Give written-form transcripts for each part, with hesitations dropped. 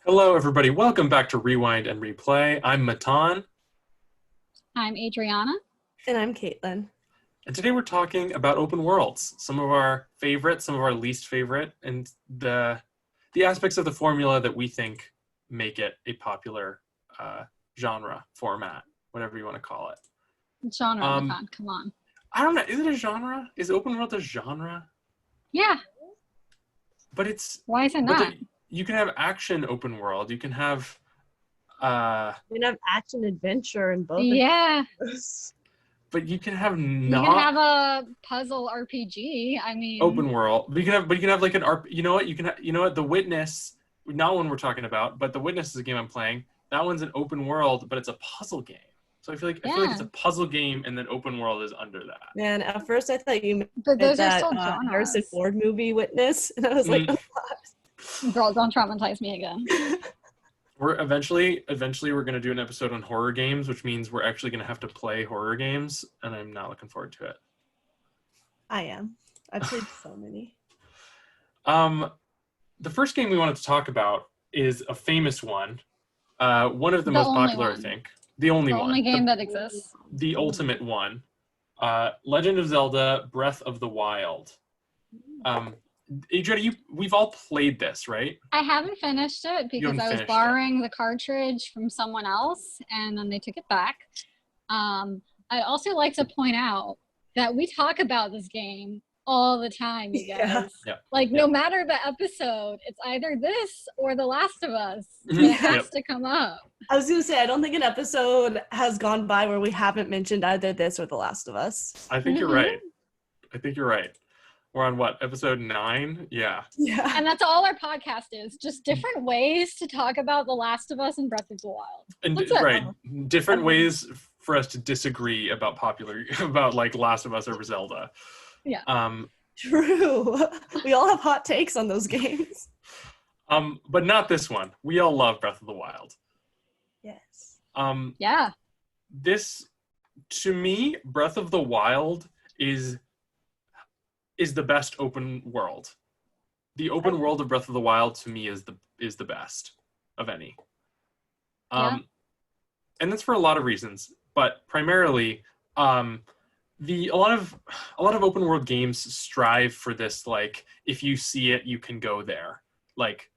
Hello, everybody. Welcome back to Rewind and Replay. I'm Matan, I'm Adrianna. And I'm Caitlin. and today we're talking about open worlds. Some of our favorite, some of our least favorite, and the aspects of the formula that we think make it a popular genre, format, whatever you want to call it. Genre, Matan, come on. I don't know. Is it a genre? Is open world a genre? Yeah. But it's... Why is it not? You can have action open world. You can have... We can have action adventure in both. Yeah. But you can have You not... can have a puzzle RPG. I mean... Open world. But you can have like an RP... You know what? You know what? The Witness, not one we're talking about, but The Witness is a game I'm playing. That one's an open world, but it's a puzzle game. So I feel like it's a puzzle game, and then open world is under that. Man, at first I thought you meant But those are that still genres. Harrison Ford movie Witness, and I was like, oh, Girl, don't traumatize me again. We're eventually we're gonna do an episode on horror games, which means we're actually gonna have to play horror games, and I'm not looking forward to it. I am. I've played so many. The first game we wanted to talk about is a famous one, one of the most popular, I think. The only game that exists. The ultimate one. Legend of Zelda: Breath of the Wild. Adrianna, we've all played this, right? I haven't finished it because I was borrowing the cartridge from someone else, and then they took it back. I'd also like to point out that we talk about this game all the time, you guys. Yeah. No matter the episode, it's either this or The Last of Us. It has to come up. I was going to say, I don't think an episode has gone by where we haven't mentioned either this or The Last of Us. I think you're right. We're on what, episode 9? Yeah. And that's all our podcast is. Just different ways to talk about The Last of Us and Breath of the Wild. And different ways for us to disagree about Last of Us over Zelda. Yeah. True. We all have hot takes on those games. But not this one. We all love Breath of the Wild. Yes. Yeah. This, to me, Breath of the Wild is the best open world. The open world of Breath of the Wild, to me, is the best of any. And that's for a lot of reasons, but primarily, a lot of open world games strive for this, like, if you see it, you can go there, like,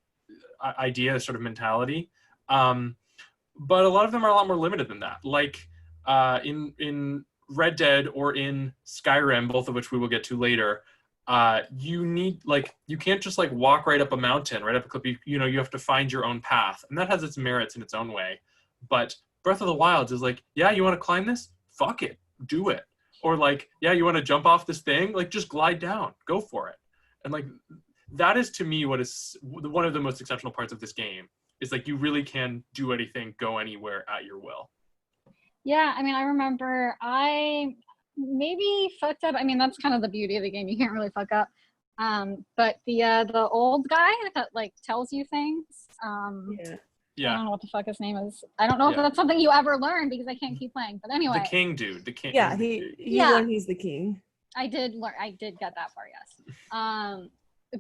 idea, sort of mentality. But a lot of them are a lot more limited than that. Like, in Red Dead or in Skyrim, both of which we will get to later, you can't just walk right up a mountain, right up a cliff. You have to find your own path, and that has its merits in its own way. But Breath of the Wild is yeah, you want to climb this? Fuck it, do it. Or yeah, you want to jump off this thing? Just glide down, go for it. And that is, to me, what is one of the most exceptional parts of this game. Is you really can do anything, go anywhere at your will. Yeah, I mean, I remember I maybe fucked up. I mean, that's kind of the beauty of the game. You can't really fuck up. But the old guy that tells you things. Yeah. I don't know what the fuck his name is. I don't know if that's something you ever learn because I can't keep playing. But anyway. The king dude. The king. Yeah, you learn he's the king. I did get that far, yes.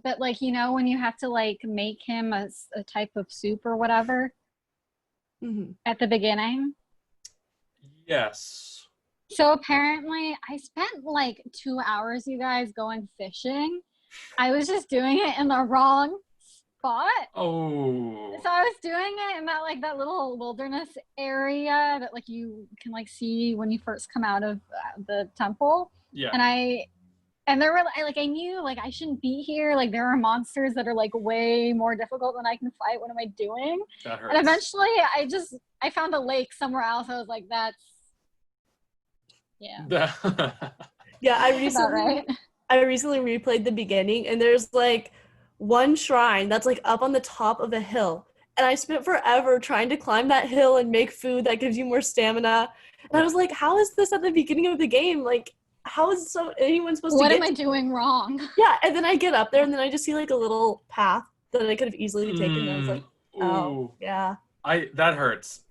But when you have to make him a type of soup or whatever at the beginning. Yes. So apparently I spent 2 hours, you guys, going fishing. I was just doing it in the wrong spot. Oh. So I was doing it in that little wilderness area that you can see when you first come out of the temple. Yeah. And there were I knew I shouldn't be here. There are monsters that are way more difficult than I can fight. What am I doing? That hurts. And eventually I found a lake somewhere else. I was like, that's yeah. Yeah, I recently replayed the beginning, and there's one shrine that's up on the top of a hill. And I spent forever trying to climb that hill and make food that gives you more stamina. And I was like, how is this at the beginning of the game? How is anyone supposed to What am I doing wrong? Yeah, and then I get up there, and then I just see a little path that I could have easily taken. And I was like, oh, yeah. That hurts.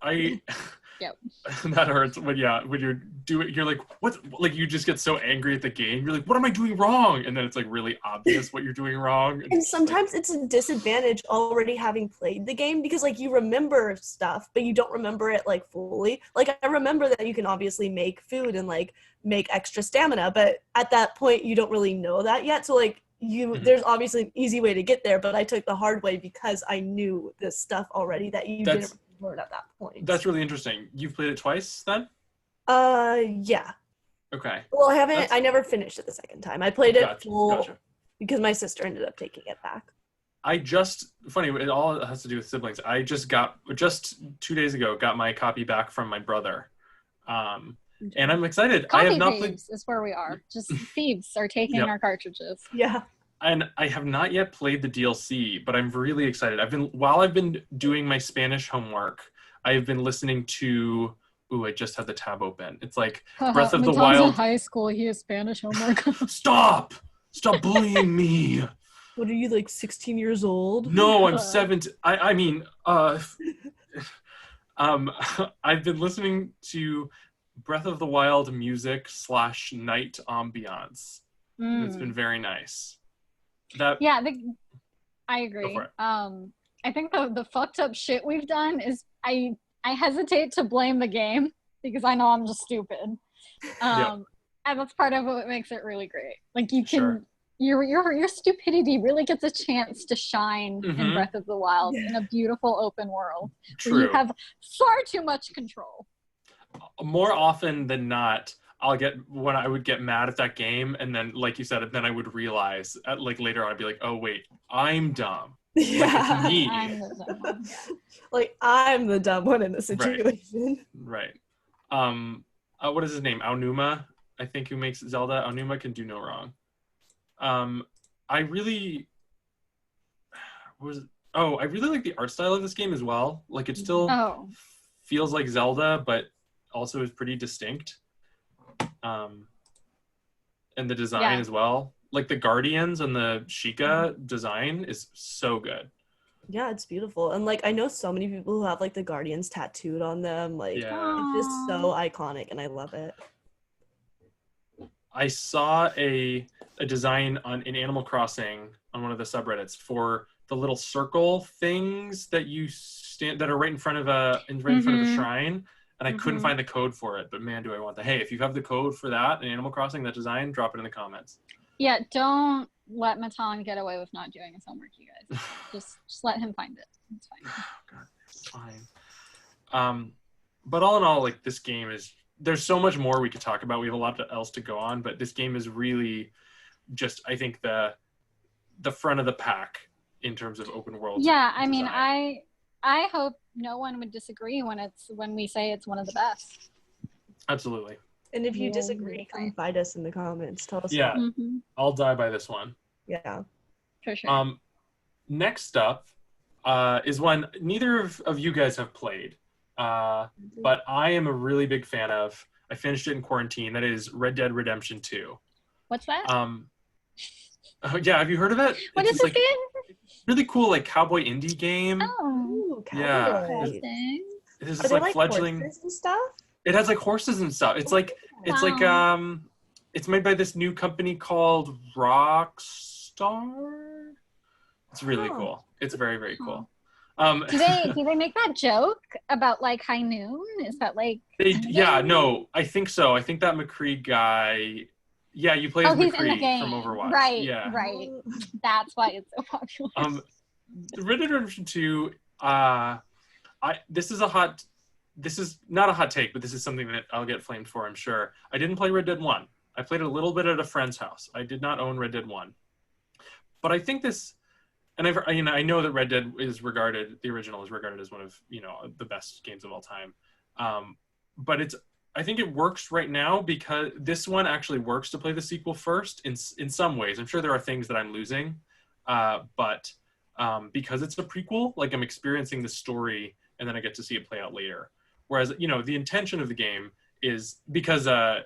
Yep. That hurts when you're doing, you're like, what? Like you just get so angry at the game. You're like, what am I doing wrong? And then it's like really obvious what you're doing wrong. And sometimes it's a disadvantage already having played the game because like you remember stuff, but you don't remember it like fully. Like I remember that you can obviously make food and like make extra stamina, but at that point you don't really know that yet. So like there's obviously an easy way to get there, but I took the hard way because I knew this stuff already that you didn't learn at that point. That's really interesting. You've played it twice then? Yeah. Okay. Well, I never finished it the second time. I played it full because my sister ended up taking it back. Funny, it all has to do with siblings. I just 2 days ago got my copy back from my brother. And I'm excited. Copy I have not thieves is where we are. Just thieves are taking our cartridges. Yeah. And I have not yet played the DLC, but I'm really excited. While I've been doing my Spanish homework, I've been listening to. Ooh, I just had the tab open. It's like Breath of the Wild. In high school, he has Spanish homework. Stop bullying me. What are you, like 16 years old? No, I'm 17. I've been listening to Breath of the Wild music / night ambiance. It's been very nice. I agree. Go for it. I think the fucked up shit we've done is I hesitate to blame the game because I know I'm just stupid. And that's part of what makes it really great. Like you can your stupidity really gets a chance to shine in Breath of the Wild in a beautiful open world where you have far too much control. More often than not, when I would get mad at that game, and then, like you said, then I would realize, like later on, I'd be like, "Oh wait, I'm dumb. Yeah, like, it's me. I'm the dumb one. Like I'm the dumb one in the situation." Right. What is his name? Aonuma, I think, who makes Zelda. Aonuma can do no wrong. I really like the art style of this game as well. Like it still feels like Zelda, but also is pretty distinct. And the design as well, like the Guardians and the Sheikah design is so good. Yeah, it's beautiful. And like I know so many people who have like the Guardians tattooed on them. Like it's just so iconic and I love it. I saw a design in Animal Crossing on one of the subreddits for the little circle things that that are right in front of a shrine. And I couldn't find the code for it, but man, do I want that. Hey, if you have the code for that in Animal Crossing, that design, drop it in the comments. Yeah, don't let Matan get away with not doing his homework, you guys. just let him find it. It's fine. God, it's fine. But all in all, like this game there's so much more we could talk about. We have a lot else to go on, but this game is really just, I think, the front of the pack in terms of open world. Yeah, I mean, I hope no one would disagree when we say it's one of the best. Absolutely. And if you disagree, come find us in the comments. Tell us. Yeah, I'll die by this one. Yeah, for sure. Next up is one neither of you guys have played, but I am a really big fan of. I finished it in quarantine. That is Red Dead Redemption 2. What's that? Yeah, have you heard of it? What is this game? Really cool, like cowboy indie game. Oh, yeah. Interesting. It is like fledgling horses and stuff. It has like horses and stuff. It's like it's made by this new company called Rockstar. It's really cool. It's very, very cool. Do they make that joke about like High Noon? Is that like no, I think so. I think that McCree guy. Yeah, you play as McCree from Overwatch. Right, yeah. Right. That's why it's so popular. Red Dead Redemption 2, this is not a hot take, but this is something that I'll get flamed for, I'm sure. I didn't play Red Dead 1. I played a little bit at a friend's house. I did not own Red Dead 1. But I think this, and I know that Red Dead the original is regarded as one of, the best games of all time. But I think it works right now because this one actually works to play the sequel first in some ways. I'm sure there are things that I'm losing, but because it's a prequel, like I'm experiencing the story and then I get to see it play out later. Whereas, the intention of the game is because Red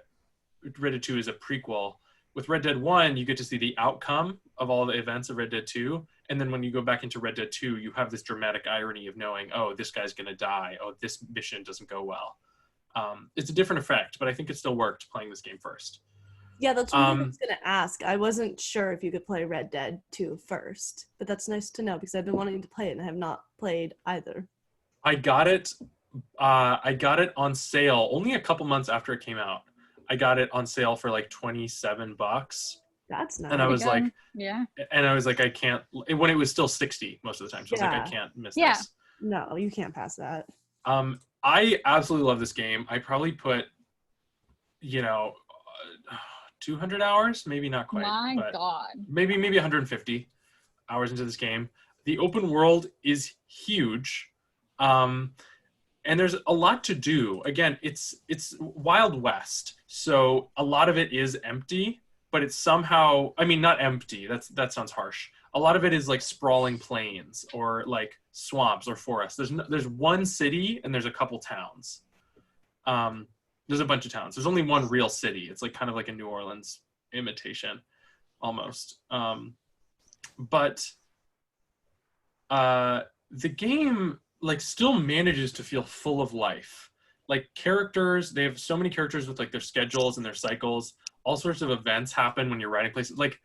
Dead 2 is a prequel. With Red Dead 1, you get to see the outcome of all the events of Red Dead 2, And then when you go back into Red Dead 2, you have this dramatic irony of knowing, oh, this guy's going to die. Oh, this mission doesn't go well. It's a different effect, but I think it still worked playing this game first. Yeah, that's one thing I was going to ask. I wasn't sure if you could play Red Dead 2 first, but that's nice to know because I've been wanting to play it and I have not played either. I got it on sale only a couple months after it came out. I got it on sale for like $27. That's nice. And I was like, yeah. And I was like, I can't, when it was still 60 most of the time. So I was like, I can't miss this. No, you can't pass that. I absolutely love this game. I probably put, 200 hours, maybe not quite. My God. Maybe 150 hours into this game. The open world is huge. And there's a lot to do. Again, it's Wild West. So a lot of it is empty, but it's somehow, not empty. That sounds harsh. A lot of it is like sprawling plains or like swamps or forests. There's one city and there's a couple towns. There's a bunch of towns. There's only one real city. It's like kind of like a New Orleans imitation almost. But the game like still manages to feel full of life. Like characters, they have so many characters with like their schedules and their cycles. All sorts of events happen when you're riding places. Like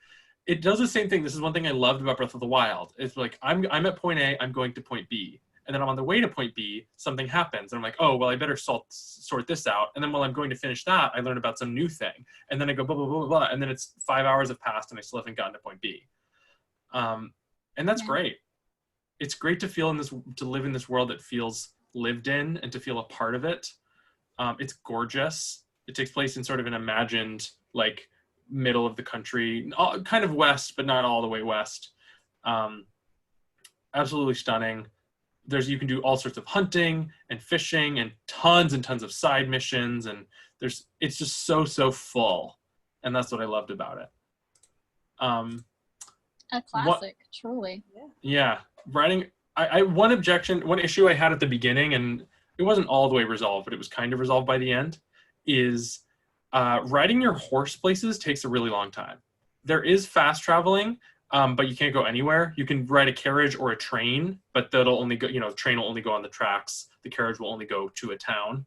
it does the same thing. This is one thing I loved about Breath of the Wild. It's like I'm at point A, I'm going to point B. And then I'm on the way to point B, something happens. And I'm like, oh, well, I better sort this out. And then while I'm going to finish that, I learn about some new thing. And then I go blah, blah, blah, blah, blah. And then it's 5 hours have passed and I still haven't gotten to point B. And that's great. It's great to live in this world that feels lived in and to feel a part of it. It's gorgeous. It takes place in sort of an imagined, like, middle of the country, kind of west, but not all the way west. Absolutely stunning. You can do all sorts of hunting and fishing and tons of side missions, and it's just so full, and that's what I loved about it. A classic, truly. Yeah, writing. One issue I had at the beginning, and it wasn't all the way resolved, but it was kind of resolved by the end, is riding your horse places takes a really long time. There is fast traveling, but you can't go anywhere. You can ride a carriage or a train, but that'll only go, the train will only go on the tracks. The carriage will only go to a town.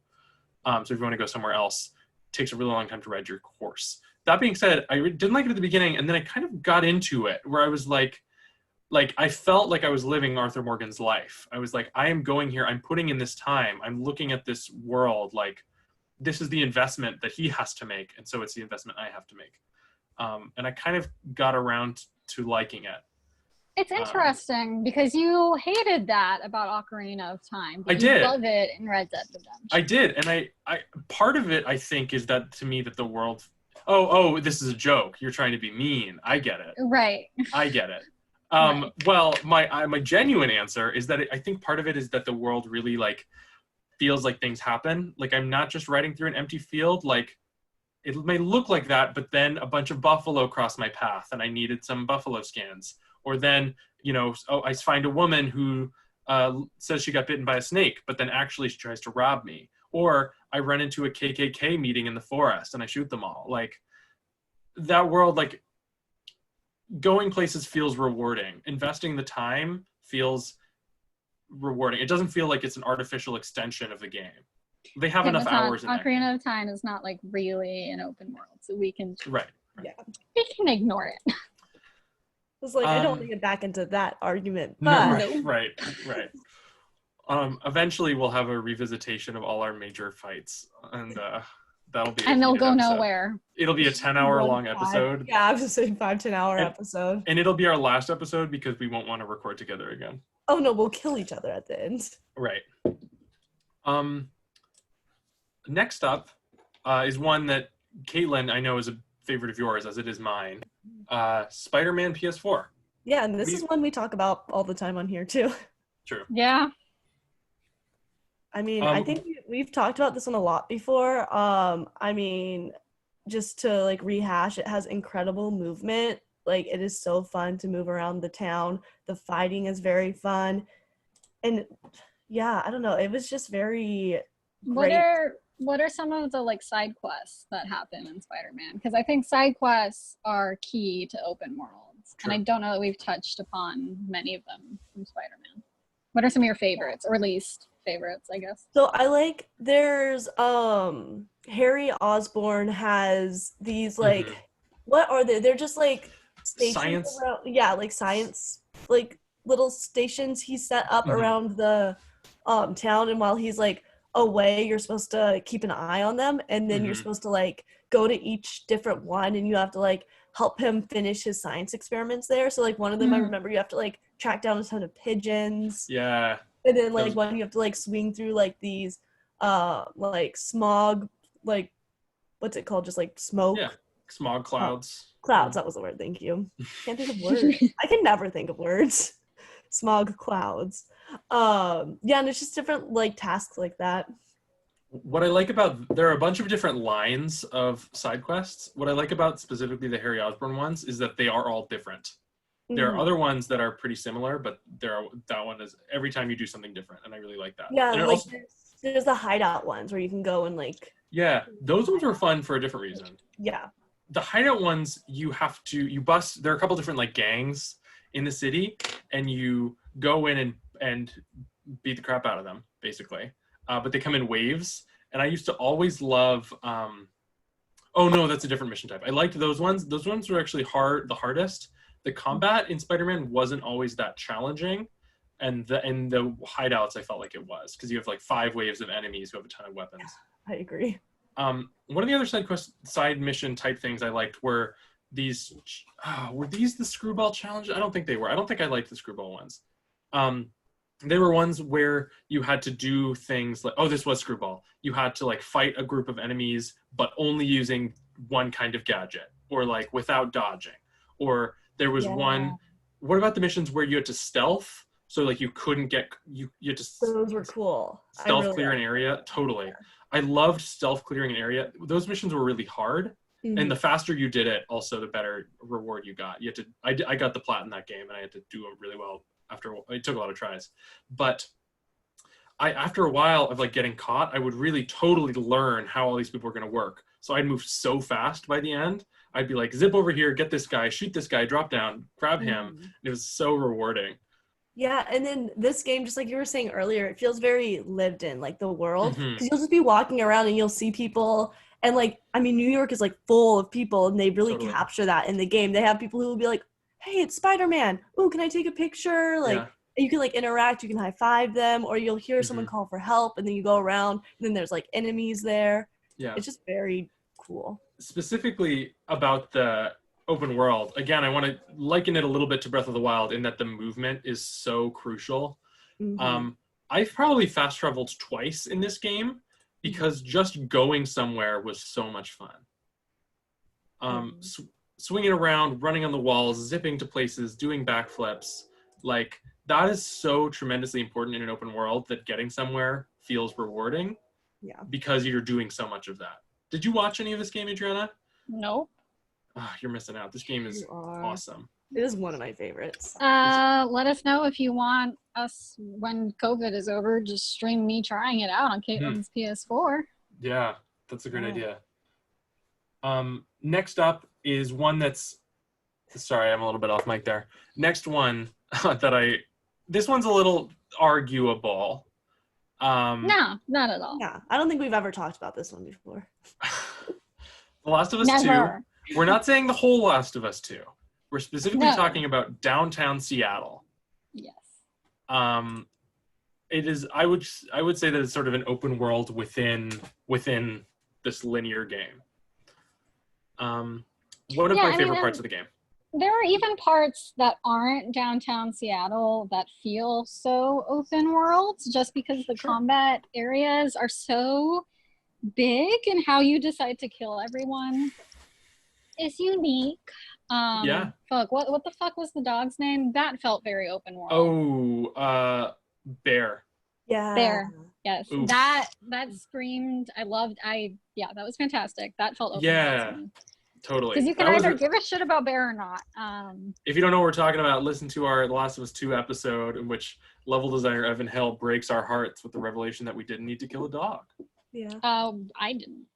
So if you want to go somewhere else, it takes a really long time to ride your horse. That being said, I didn't like it at the beginning, and then I kind of got into it, where I was like I felt like I was living Arthur Morgan's life. I was like, I am going here. I'm putting in this time. I'm looking at this world. Like, this is the investment that he has to make, and so it's the investment I have to make. And I kind of got around to liking it. It's interesting because you hated that about Ocarina of Time. But I did. You love it in Red Dead Redemption. I did, and I part of it I think is that to me that the world. Oh, this is a joke. You're trying to be mean. I get it. Right. I get it. Right. Well, my genuine answer is that I think part of it is that the world really like feels like things happen. Like I'm not just riding through an empty field. Like it may look like that, but then a bunch of buffalo crossed my path and I needed some buffalo skins. Or then, I find a woman who says she got bitten by a snake, but then actually she tries to rob me. Or I run into a KKK meeting in the forest and I shoot them all. Like that world, like going places feels rewarding. Investing the time feels rewarding. It doesn't feel like it's an artificial extension of the game. They have enough hours in Ocarina of Time is not like really an open world, so we can Yeah, we can ignore it. It's like I don't want to get back into that argument, but no, right. Eventually, we'll have a revisitation of all our major fights, and that'll be. And they'll go nowhere. It'll be a 10-hour long episode. Yeah, I was just saying 5-10-hour episode. And it'll be our last episode because we won't want to record together again. Oh no, we'll kill each other at the end. Right. Next up is one that Caitlin, I know, is a favorite of yours, as it is mine. Spider-Man PS4. Yeah, and this is one we talk about all the time on here too. True. Yeah. I mean, I think we've talked about this one a lot before. Just to like rehash, it has incredible movement. Like it is so fun to move around the town. The fighting is very fun. And yeah, I don't know. It was just very great. What are some of the like side quests that happen in Spider-Man? Because I think side quests are key to open worlds. and I don't know that we've touched upon many of them from Spider-Man. What are some of your favorites, or least favorites, I guess? So I like, there's Harry Osborn has these like, what are they? They're just like stations Science. around, like science, like little stations he set up around the town, and while he's like away, you're supposed to keep an eye on them, and then you're supposed to like go to each different one, and you have to like help him finish his science experiments there. So like one of them, I remember you have to like track down a ton of pigeons. Yeah. And then like one you have to like swing through like these like smog, like what's it called? Just like smoke. Yeah. Smog clouds. Clouds, that was the word, thank you. Can't think of words. I can never think of words. Smog clouds. And it's just different like tasks like that. What I like about, there are a bunch of different lines of side quests. What I like about specifically the Harry Osborn ones is that they are all different. There are other ones that are pretty similar, but that one is every time you do something different, and I really like that. Yeah, and like also, there's the hideout ones where you can go and like. Yeah, those ones are fun for a different reason. Yeah. The hideout ones, you bust. There are a couple different like gangs in the city, and you go in and beat the crap out of them, basically. But they come in waves, and I used to always love. Oh no, that's a different mission type. I liked those ones. Those ones were actually the hardest. The combat in Spider-Man wasn't always that challenging, and the hideouts I felt like it was, because you have like 5 waves of enemies who have a ton of weapons. I agree. One of the other side mission type things I liked were these. Were these the screwball challenge? I don't think they were. I don't think I liked the screwball ones. They were ones where you had to do things like, this was screwball. You had to like fight a group of enemies, but only using one kind of gadget, or like without dodging, or there was one. What about the missions where you had to stealth? So like you couldn't get you had to. Those were cool. Stealth clear an area. Totally. Yeah. I loved stealth clearing an area. Those missions were really hard, and the faster you did it, also the better reward you got. You had to. I got the plat in that game, and I had to do it really well. After it took a lot of tries, but after a while of like getting caught, I would really totally learn how all these people were going to work. So I'd move so fast by the end. I'd be like, zip over here, get this guy, shoot this guy, drop down, grab him. And it was so rewarding. Yeah, and then this game, just like you were saying earlier, it feels very lived in, like the world, because you'll just be walking around and you'll see people, and like, I mean, New York is like full of people, and they really capture that in the game. They have people who will be like, hey, it's Spider-Man. Ooh, can I take a picture? Like, you can like interact, you can high five them, or you'll hear someone call for help, and then you go around, and then there's like enemies there. Yeah. It's just very cool. Specifically about the open world, again, I want to liken it a little bit to Breath of the Wild in that the movement is so crucial. I've probably fast traveled twice in this game because just going somewhere was so much fun. Swinging around, running on the walls, zipping to places, doing backflips, like that is so tremendously important in an open world that getting somewhere feels rewarding. Yeah. Because you're doing so much of that. Did you watch any of this game, Adrianna? No. Oh, you're missing out. This game is awesome. It is one of my favorites. Let us know if you want us, when COVID is over, just stream me trying it out on Caitlin's PS4. Yeah, that's a great idea. Next up is one that's, sorry, I'm a little bit off mic there. Next one this one's a little arguable. No, not at all. Yeah, I don't think we've ever talked about this one before. The Last of Us 2. We're not saying the whole Last of Us 2. We're specifically talking about downtown Seattle. Yes. It is. I would say that it's sort of an open world within this linear game. What are my favorite parts of the game? There are even parts that aren't downtown Seattle that feel so open world, just because the combat areas are so big, and how you decide to kill everyone is unique. Fuck, what the fuck was the dog's name? That felt very open world. Oh, Bear. Yeah. Bear. Yes. Oof. That screamed. That was fantastic. That felt open world to me. Totally. Because you can either give a shit about Bear or not. If you don't know what we're talking about, listen to our The Last of Us 2 episode, in which level designer Evan Hill breaks our hearts with the revelation that we didn't need to kill a dog. Yeah. I didn't.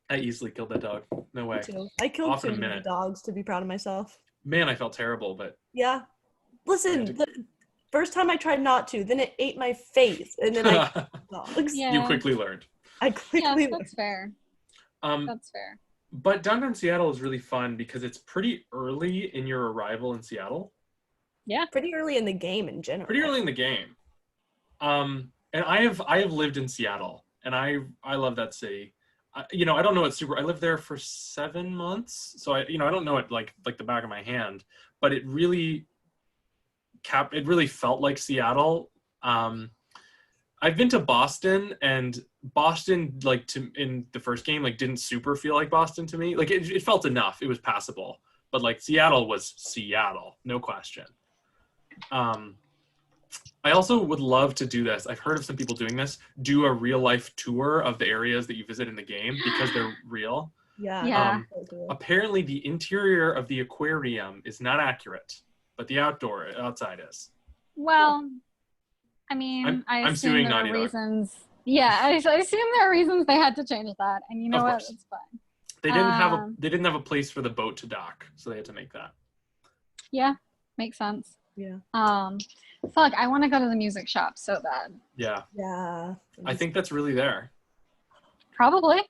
I easily killed that dog. No way. I killed too many dogs to be proud of myself. Man, I felt terrible, but Yeah. Listen, the first time I tried not to, then it ate my face, and then I dogs. Yeah. You quickly learned. I quickly learned. That's fair. That's fair. But downtown Seattle is really fun because it's pretty early in your arrival in Seattle. Yeah. Pretty early in the game in general. Pretty early in the game. And I have lived in Seattle, and I love that city. I don't know it I lived there for 7 months, so I don't know it like the back of my hand, but it really felt like Seattle. I've been to Boston, and Boston, in the first game, didn't super feel like Boston to me. Like it felt enough. It was passable, but Seattle was Seattle, no question. I also would love to do this. I've heard of some people doing this. Do a real life tour of the areas that you visit in the game because they're real. Yeah. Apparently, the interior of the aquarium is not accurate, but the outside is. Well, I mean, I assume there are reasons. Yeah, I assume there are reasons they had to change that, and you know what? It's fine. They didn't have a place for the boat to dock, so they had to make that. Yeah, makes sense. Yeah. Fuck, I want to go to the music shop so bad. Yeah. Yeah. I think that's really there. Probably.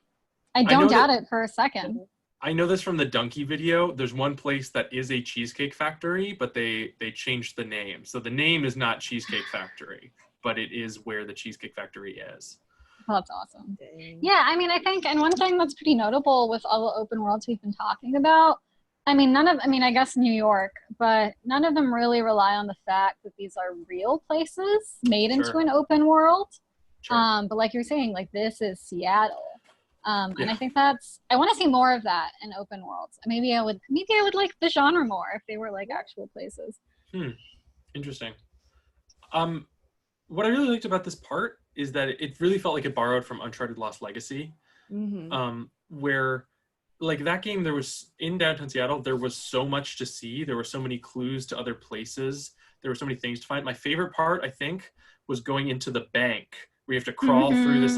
I don't doubt it for a second. I know this from the Donkey video. There's one place that is a Cheesecake Factory, but they changed the name. So the name is not Cheesecake Factory, but it is where the Cheesecake Factory is. Well, that's awesome. Dang. Yeah, I mean, I think, and one thing that's pretty notable with all the open worlds we've been talking about, I guess New York, but none of them really rely on the fact that these are real places made into an open world. Sure. But like you're saying, this is Seattle. And I think I want to see more of that in open worlds. Maybe I would like the genre more if they were actual places. Interesting. What I really liked about this part is that it really felt like it borrowed from Uncharted Lost Legacy, where that game, there was in downtown Seattle, there was so much to see. There were so many clues to other places. There were so many things to find. My favorite part, I think, was going into the bank where you have to crawl through this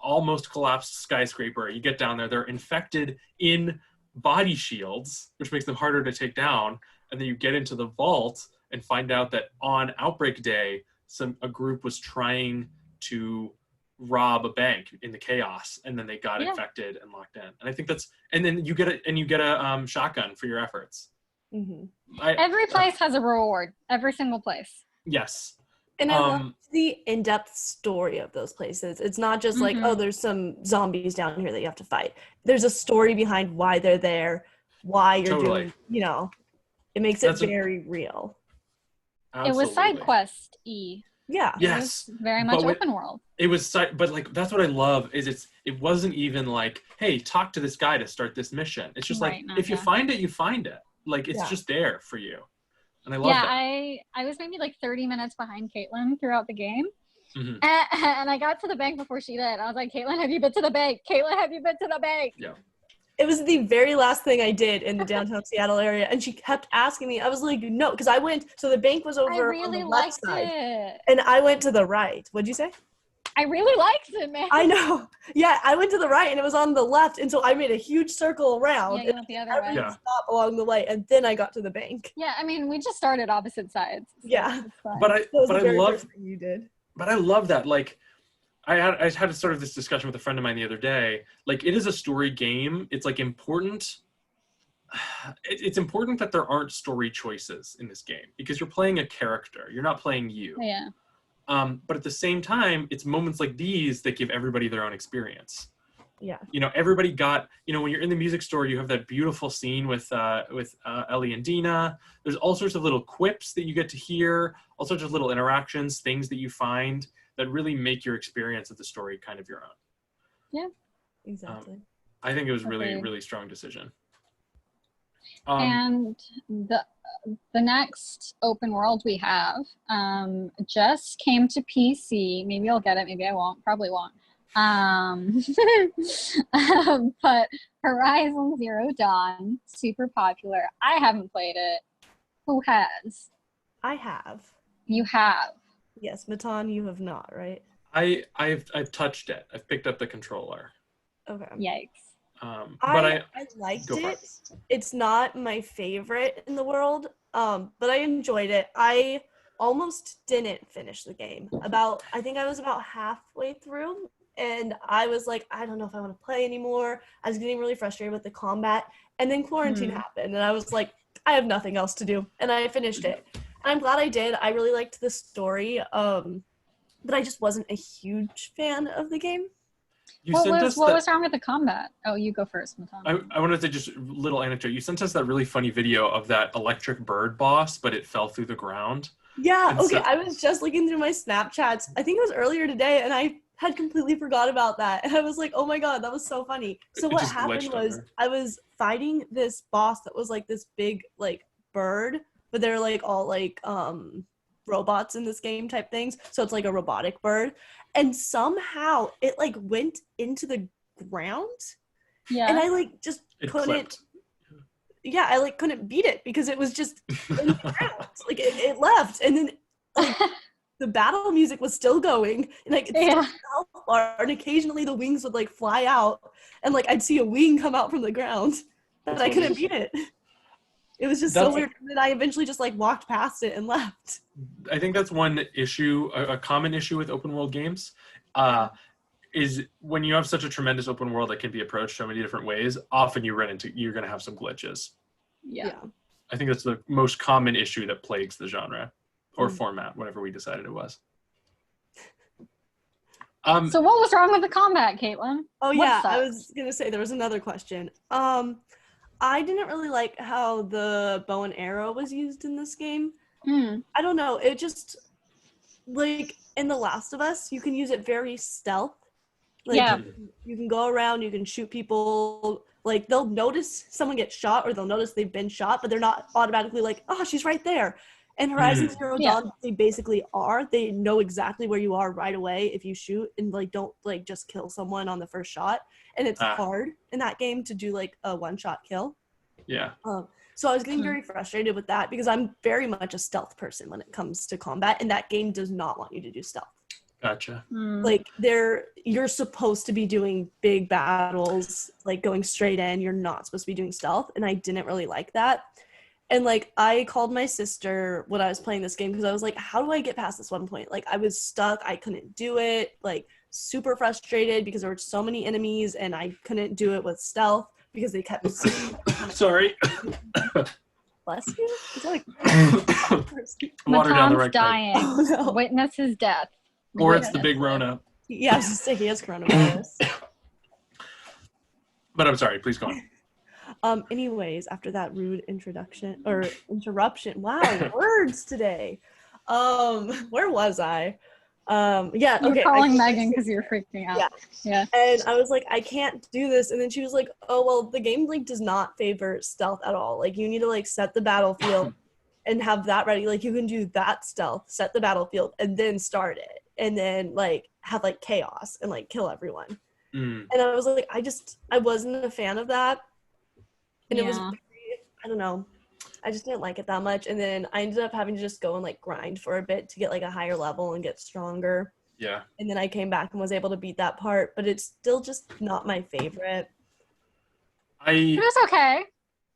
almost collapsed skyscraper. You get down there, they're infected in body shields, which makes them harder to take down. And then you get into the vault and find out that on Outbreak Day, a group was trying to rob a bank in the chaos, and then they got infected and locked in. And I think and then you get a shotgun for your efforts. Every place has a reward. Every single place. Yes. And I love the in-depth story of those places. It's not just there's some zombies down here that you have to fight. There's a story behind why they're there, why you're doing, it makes it very real. Absolutely. It was side quest-y. Yeah. Yes. Very much open world. It was, but that's what I love is it wasn't even hey, talk to this guy to start this mission. It's just if you find it, you find it. It's just there for you. And I love that. I was maybe 30 minutes behind Caitlin throughout the game. And I got to the bank before she did. I was like, Caitlin, have you been to the bank? Caitlin, have you been to the bank? Yeah. It was the very last thing I did in the downtown Seattle area. And she kept asking me. I was like, no, because I went, so the bank was over on the left side. And I went to the right. What'd you say? I really liked it, man. I know. Yeah, I went to the right and it was on the left. And so I made a huge circle around. Yeah, you went the other way. Stop along the way. And then I got to the bank. Yeah, we just started opposite sides. So yeah. But I love you did. But I love that. I had sort of this discussion with a friend of mine the other day. It is a story game. It's important. It's important that there aren't story choices in this game because you're playing a character. You're not playing you. Yeah. But at the same time, it's moments like these that give everybody their own experience. Yeah. Everybody got, when you're in the music store, you have that beautiful scene with Ellie and Dina. There's all sorts of little quips that you get to hear, all sorts of little interactions, things that you find that really make your experience of the story kind of your own. Yeah, exactly. I think it was really, really strong decision. And the next open world we have just came to PC. Maybe I'll get it, maybe I won't, probably won't. But Horizon Zero Dawn, super popular. I haven't played it. Who has? I have. You have? Yes, Matan, you have not, right? I've touched it. I've picked up the controller. Okay. Yikes. I liked it. It's not my favorite in the world, but I enjoyed it. I almost didn't finish the game. I think I was about halfway through, and I was like, I don't know if I want to play anymore. I was getting really frustrated with the combat, and then quarantine happened, and I was like, I have nothing else to do, and I finished it. And I'm glad I did. I really liked the story, but I just wasn't a huge fan of the game. What was wrong with the combat? Oh, you go first, Matan. I wanted to just little anecdote. You sent us that really funny video of that electric bird boss, but it fell through the ground. Yeah, okay, I was just looking through my Snapchats. I think it was earlier today, and I had completely forgot about that. And I was like, oh my god, that was so funny. So what happened was I was fighting this boss that was like this big like bird, but they're like all like robots in this game type things. So it's like a robotic bird. And somehow it like went into the ground. Yeah. And I like just couldn't. Yeah, I like couldn't beat it because it was just in the ground. Like it left, and then like, the battle music was still going, and like and occasionally the wings would like fly out, and like I'd see a wing come out from the ground, but I couldn't beat it. It was just so weird. And then I eventually just like walked past it and left. I think that's one issue, a common issue with open world games, is when you have such a tremendous open world that can be approached so many different ways, often you're going to have some glitches. Yeah. I think that's the most common issue that plagues the genre or format, whatever we decided it was. So what was wrong with the combat, Caitlin? Oh yeah, I was going to say there was another question. I didn't really like how the bow and arrow was used in this game. I don't know. It just, like, in The Last of Us, you can use it very stealth. Like, you can go around, you can shoot people. Like, they'll notice someone gets shot or they'll notice they've been shot, but they're not automatically like, oh, she's right there. And Horizon Zero Dawn, they basically are. They know exactly where you are right away if you shoot and, like, don't, like, just kill someone on the first shot. And it's hard in that game to do, like, a one-shot kill. Yeah. So I was getting very frustrated with that because I'm very much a stealth person when it comes to combat, and that game does not want you to do stealth. Gotcha. Like, you're supposed to be doing big battles, like, going straight in. You're not supposed to be doing stealth, and I didn't really like that. And, like, I called my sister when I was playing this game because I was like, how do I get past this one point? Like, I was stuck. I couldn't do it. Like, super frustrated because there were so many enemies, and I couldn't do it with stealth because they kept... Sorry. Bless you? Is that water down the right dying. Oh, no. Witness his death. Or it's the big Rona. Yeah, I was just saying he has coronavirus. But I'm sorry, please go on. Anyways, after that rude introduction or interruption, wow, words today. Where was I? Yeah, okay. You're calling Megan because you're freaking out. Yeah. And I was like, I can't do this. And then she was like, oh, well, the game like does not favor stealth at all. Like, you need to like set the battlefield and have that ready. Like, you can do that stealth, set the battlefield, and then start it. And then like have like chaos and like kill everyone. And I was like, I wasn't a fan of that. And it was very, I don't know. I just didn't like it that much. And then I ended up having to just go and like grind for a bit to get like a higher level and get stronger. Yeah. And then I came back and was able to beat that part, but it's still just not my favorite. It was okay.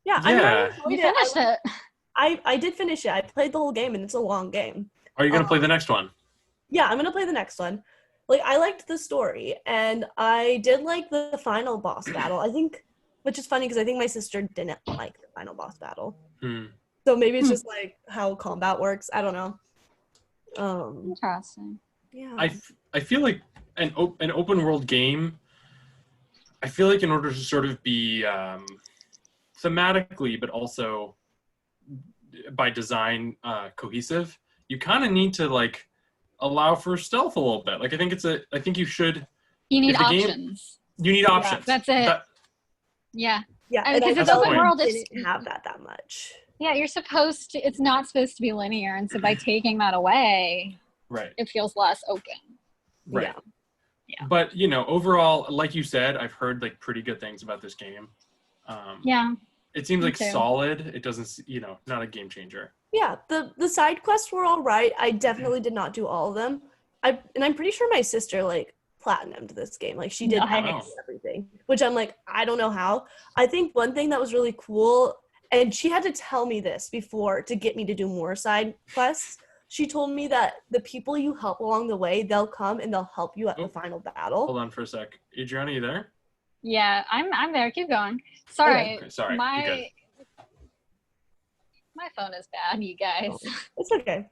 Yeah. I finished it. I did finish it. I played the whole game and it's a long game. Are you going to play the next one? Yeah, I'm going to play the next one. Like, I liked the story and I did like the final boss battle. I think, which is funny because I think my sister didn't like the final boss battle. So maybe it's just like how combat works. I don't know. Interesting. Yeah. I feel like an open world game, I feel like in order to sort of be thematically, but also by design cohesive, you kind of need to like allow for stealth a little bit. Like, I think you should. You need options. You need options. That's it. Yeah. Yeah, because it's open world. It didn't have that much. Yeah, it's not supposed to be linear, and so by taking that away, right, it feels less open. Right. Yeah. But overall, like you said, I've heard like pretty good things about this game. It seems like solid. It doesn't, not a game changer. Yeah, the side quests were all right. I definitely did not do all of them. I'm pretty sure my sister like platinumed this game. Like she did Nice. everything, which I'm like, I don't know how. I think one thing that was really cool, and she had to tell me this before to get me to do more side quests. She told me that the people you help along the way, they'll come and they'll help you at the final battle. Hold on for a sec. Adrianna, you there? Yeah, I'm there. Keep going. Sorry. Okay, sorry. My phone is bad, you guys. It's okay.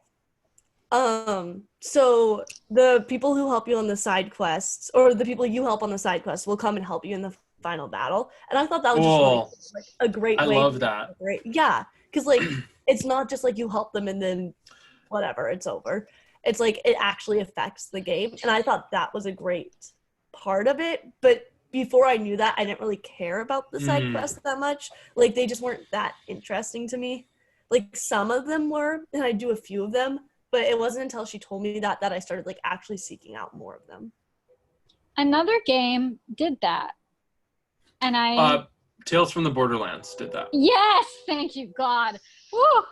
So the people who help you on the side quests, or the people you help on the side quests, will come and help you in the final battle. And I thought that was just really, like, a great way. I love that. Yeah, because like it's not just like you help them and then whatever, it's over. It's like it actually affects the game, and I thought that was a great part of it. But before I knew that, I didn't really care about the side quests that much. Like they just weren't that interesting to me. Like some of them were, and I do a few of them. But it wasn't until she told me that I started like actually seeking out more of them. Another game did that. And Tales from the Borderlands did that. Yes, thank you, God. Woo!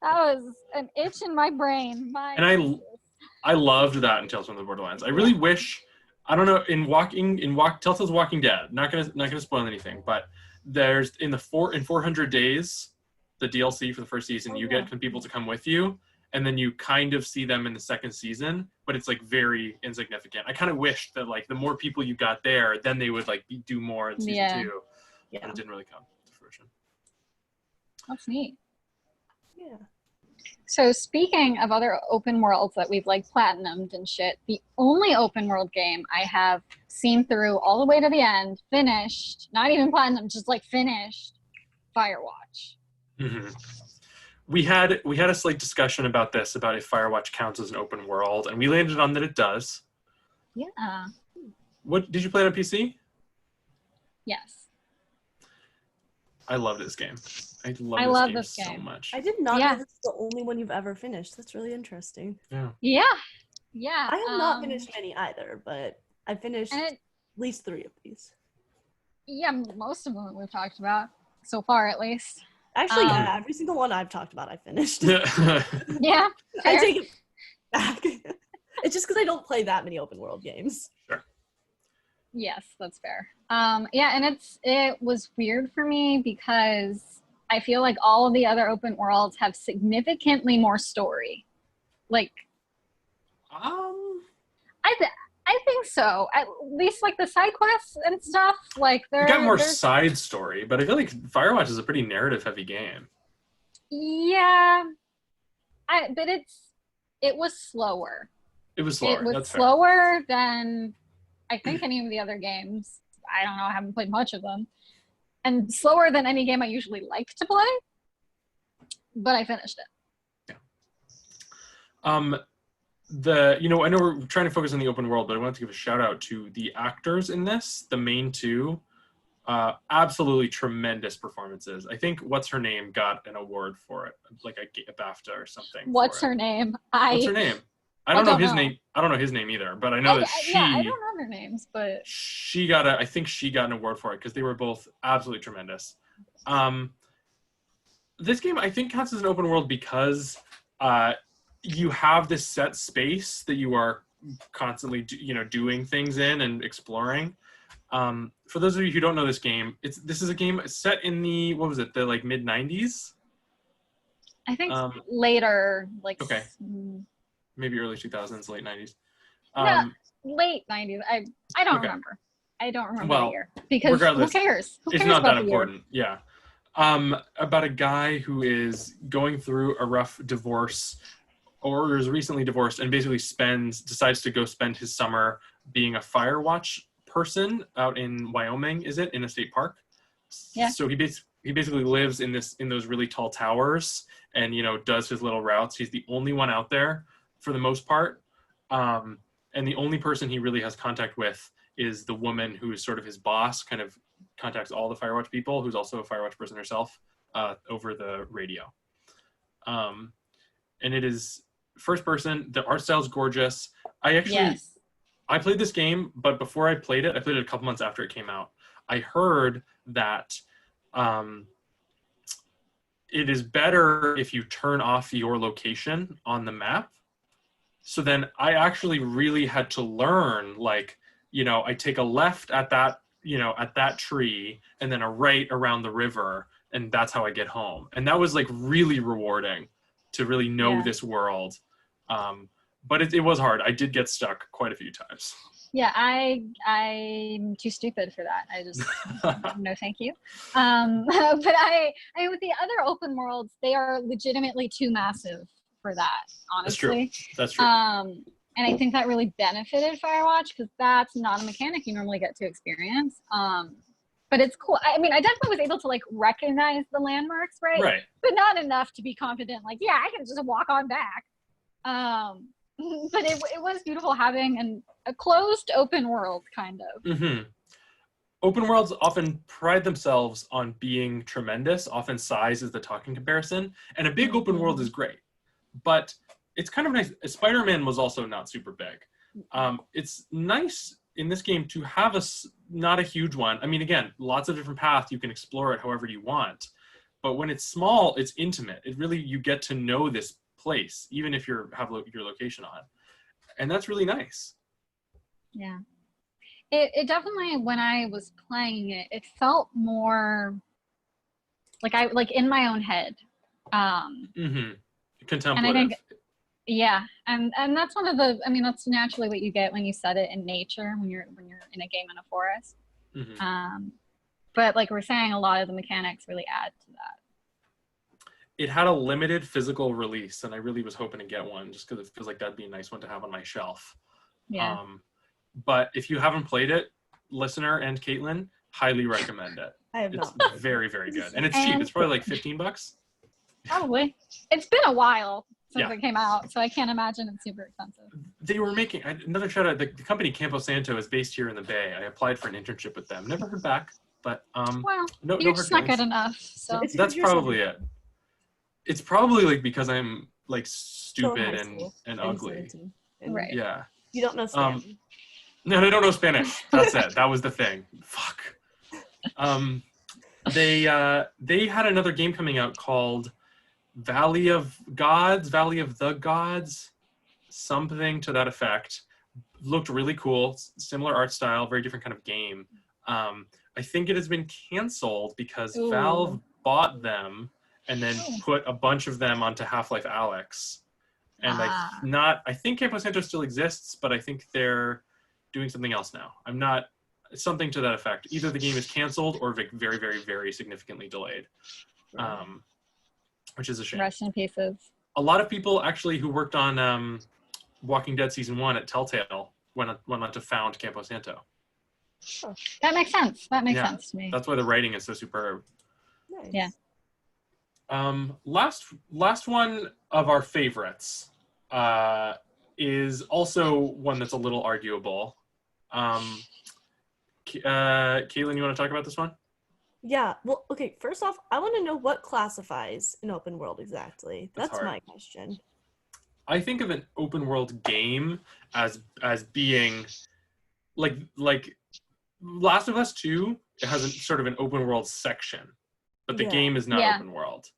That was an itch in my brain. I loved that in Tales from the Borderlands. I really wish, I don't know, in Telltale's Walking Dead, not gonna spoil anything, but there's in 400 days, the DLC for the first season, you get people to come with you. And then you kind of see them in the second season, but it's like very insignificant. I kind of wished that like the more people you got there, then they would like do more in season 2. Yeah. But it didn't really come to fruition. That's neat. Yeah. So speaking of other open worlds that we've like platinumed and shit, the only open world game I have seen through all the way to the end, finished, not even platinum, just like finished, Firewatch. Mm-hmm. We had a slight discussion about this, about if Firewatch counts as an open world, and we landed on that it does. Yeah. What did you play it on PC? Yes. I love this game. I love this game so much. I did not know this is the only one you've ever finished. That's really interesting. Yeah. Yeah. Yeah. I have not finished many either, but I finished at least 3 of these. Yeah, most of them we've talked about so far, at least. Actually, every single one I've talked about, I finished. Yeah, I take it back. It's just because I don't play that many open world games. Sure. Yes, that's fair. Yeah, and it was weird for me because I feel like all of the other open worlds have significantly more story. Like, I think so. At least like the side quests and stuff. Like you got more side story, but I feel like Firewatch is a pretty narrative heavy game. Yeah, but it was slower. It was slower. It was That's slower than I think any of the other games. I don't know. I haven't played much of them, and slower than any game I usually like to play. But I finished it. Yeah. I know we're trying to focus on the open world, but I wanted to give a shout out to the actors in this, the main 2. Absolutely tremendous performances. I think what's her name got an award for it, like a BAFTA or something. What's her name? What's her name? I don't know his name. I don't know his name either, but I know that she. Yeah, I don't know their names, but I think she got an award for it because they were both absolutely tremendous. This game I think counts as an open world because you have this set space that you are constantly doing things in and exploring. For those of you who don't know this game, this is a game set in the like mid 90s. I think later, like okay, maybe early 2000s, late 90s. No, late 90s. I don't remember. I don't remember the year because who cares? It's not that important. Yeah. About a guy who is going through a rough divorce, or is recently divorced, and basically decides to go spend his summer being a Firewatch person out in Wyoming, in a state park. Yeah. So he basically lives in those really tall towers and does his little routes. He's the only one out there for the most part. And the only person he really has contact with is the woman who is sort of his boss, kind of contacts all the Firewatch people, who's also a Firewatch person herself, over the radio. And it is first person. The art style is gorgeous. I played this game, but before I played it a couple months after it came out. I heard that it is better if you turn off your location on the map. So then I actually really had to learn, like, I take a left at that, at that tree, and then a right around the river, and that's how I get home. And that was like really rewarding to really know this world. But it was hard. I did get stuck quite a few times. Yeah, I'm too stupid for that. I just no, thank you. But I with the other open worlds, they are legitimately too massive for that. Honestly, That's true. And I think that really benefited Firewatch because that's not a mechanic you normally get to experience. But it's cool. I mean, I definitely was able to like recognize the landmarks, right? Right. But not enough to be confident. Like, yeah, I can just walk on back. But it was beautiful having a closed open world, kind of. Mm-hmm. Open worlds often pride themselves on being tremendous. Often size is the talking comparison. And a big open world is great. But it's kind of nice. Spider-Man was also not super big. It's nice in this game to have not a huge one. I mean, again, lots of different paths. You can explore it however you want. But when it's small, it's intimate. It really, you get to know this place, even if you have your location on. And that's really nice. Yeah. It definitely, when I was playing it, it felt more like in my own head. Contemplative. And I think, yeah, and that's one of the, I mean, that's naturally what you get when you set it in nature, when you're in a game in a forest. But like we're saying, a lot of the mechanics really add to that. It had a limited physical release, and I really was hoping to get one just because it feels like that'd be a nice one to have on my shelf. Yeah. But if you haven't played it, listener and Caitlin, highly recommend it. I have It's not. very, very good. And it's cheap. It's probably like $15. Probably. It's been a while since Yeah. it came out, so I can't imagine it's super expensive. They were making, another shout out, the company Campo Santo is based here in the Bay. I applied for an internship with them. Never heard back, but Well, no you're hard just not feelings. good enough. So It's That's you're probably it. It's probably like because I'm like still in stupid high and school ugly. 17, and right. Yeah. You don't know Spanish. No, they don't know Spanish. That's it. That was the thing. Fuck. They had another game coming out called Valley of the Gods, something to that effect. Looked really cool. Similar art style, very different kind of game. I think it has been canceled because Ooh. Valve bought them and then put a bunch of them onto Half-Life Alyx. And I think Campo Santo still exists, but I think they're doing something else now. I'm not, something to that effect. Either the game is canceled or very, very, very significantly delayed, which is a shame. Rest in pieces. A lot of people actually who worked on Walking Dead Season 1 at Telltale went on to found Campo Santo. Oh, that makes sense. That makes sense to me. That's why the writing is so superb. Nice. Yeah. Last one of our favorites is also one that's a little arguable. Caitlin, you want to talk about this one? Yeah. Well, okay. First off, I want to know what classifies an open world exactly. That's my question. I think of an open world game as being like Last of Us 2. It has sort of an open world section, but the game is not open world.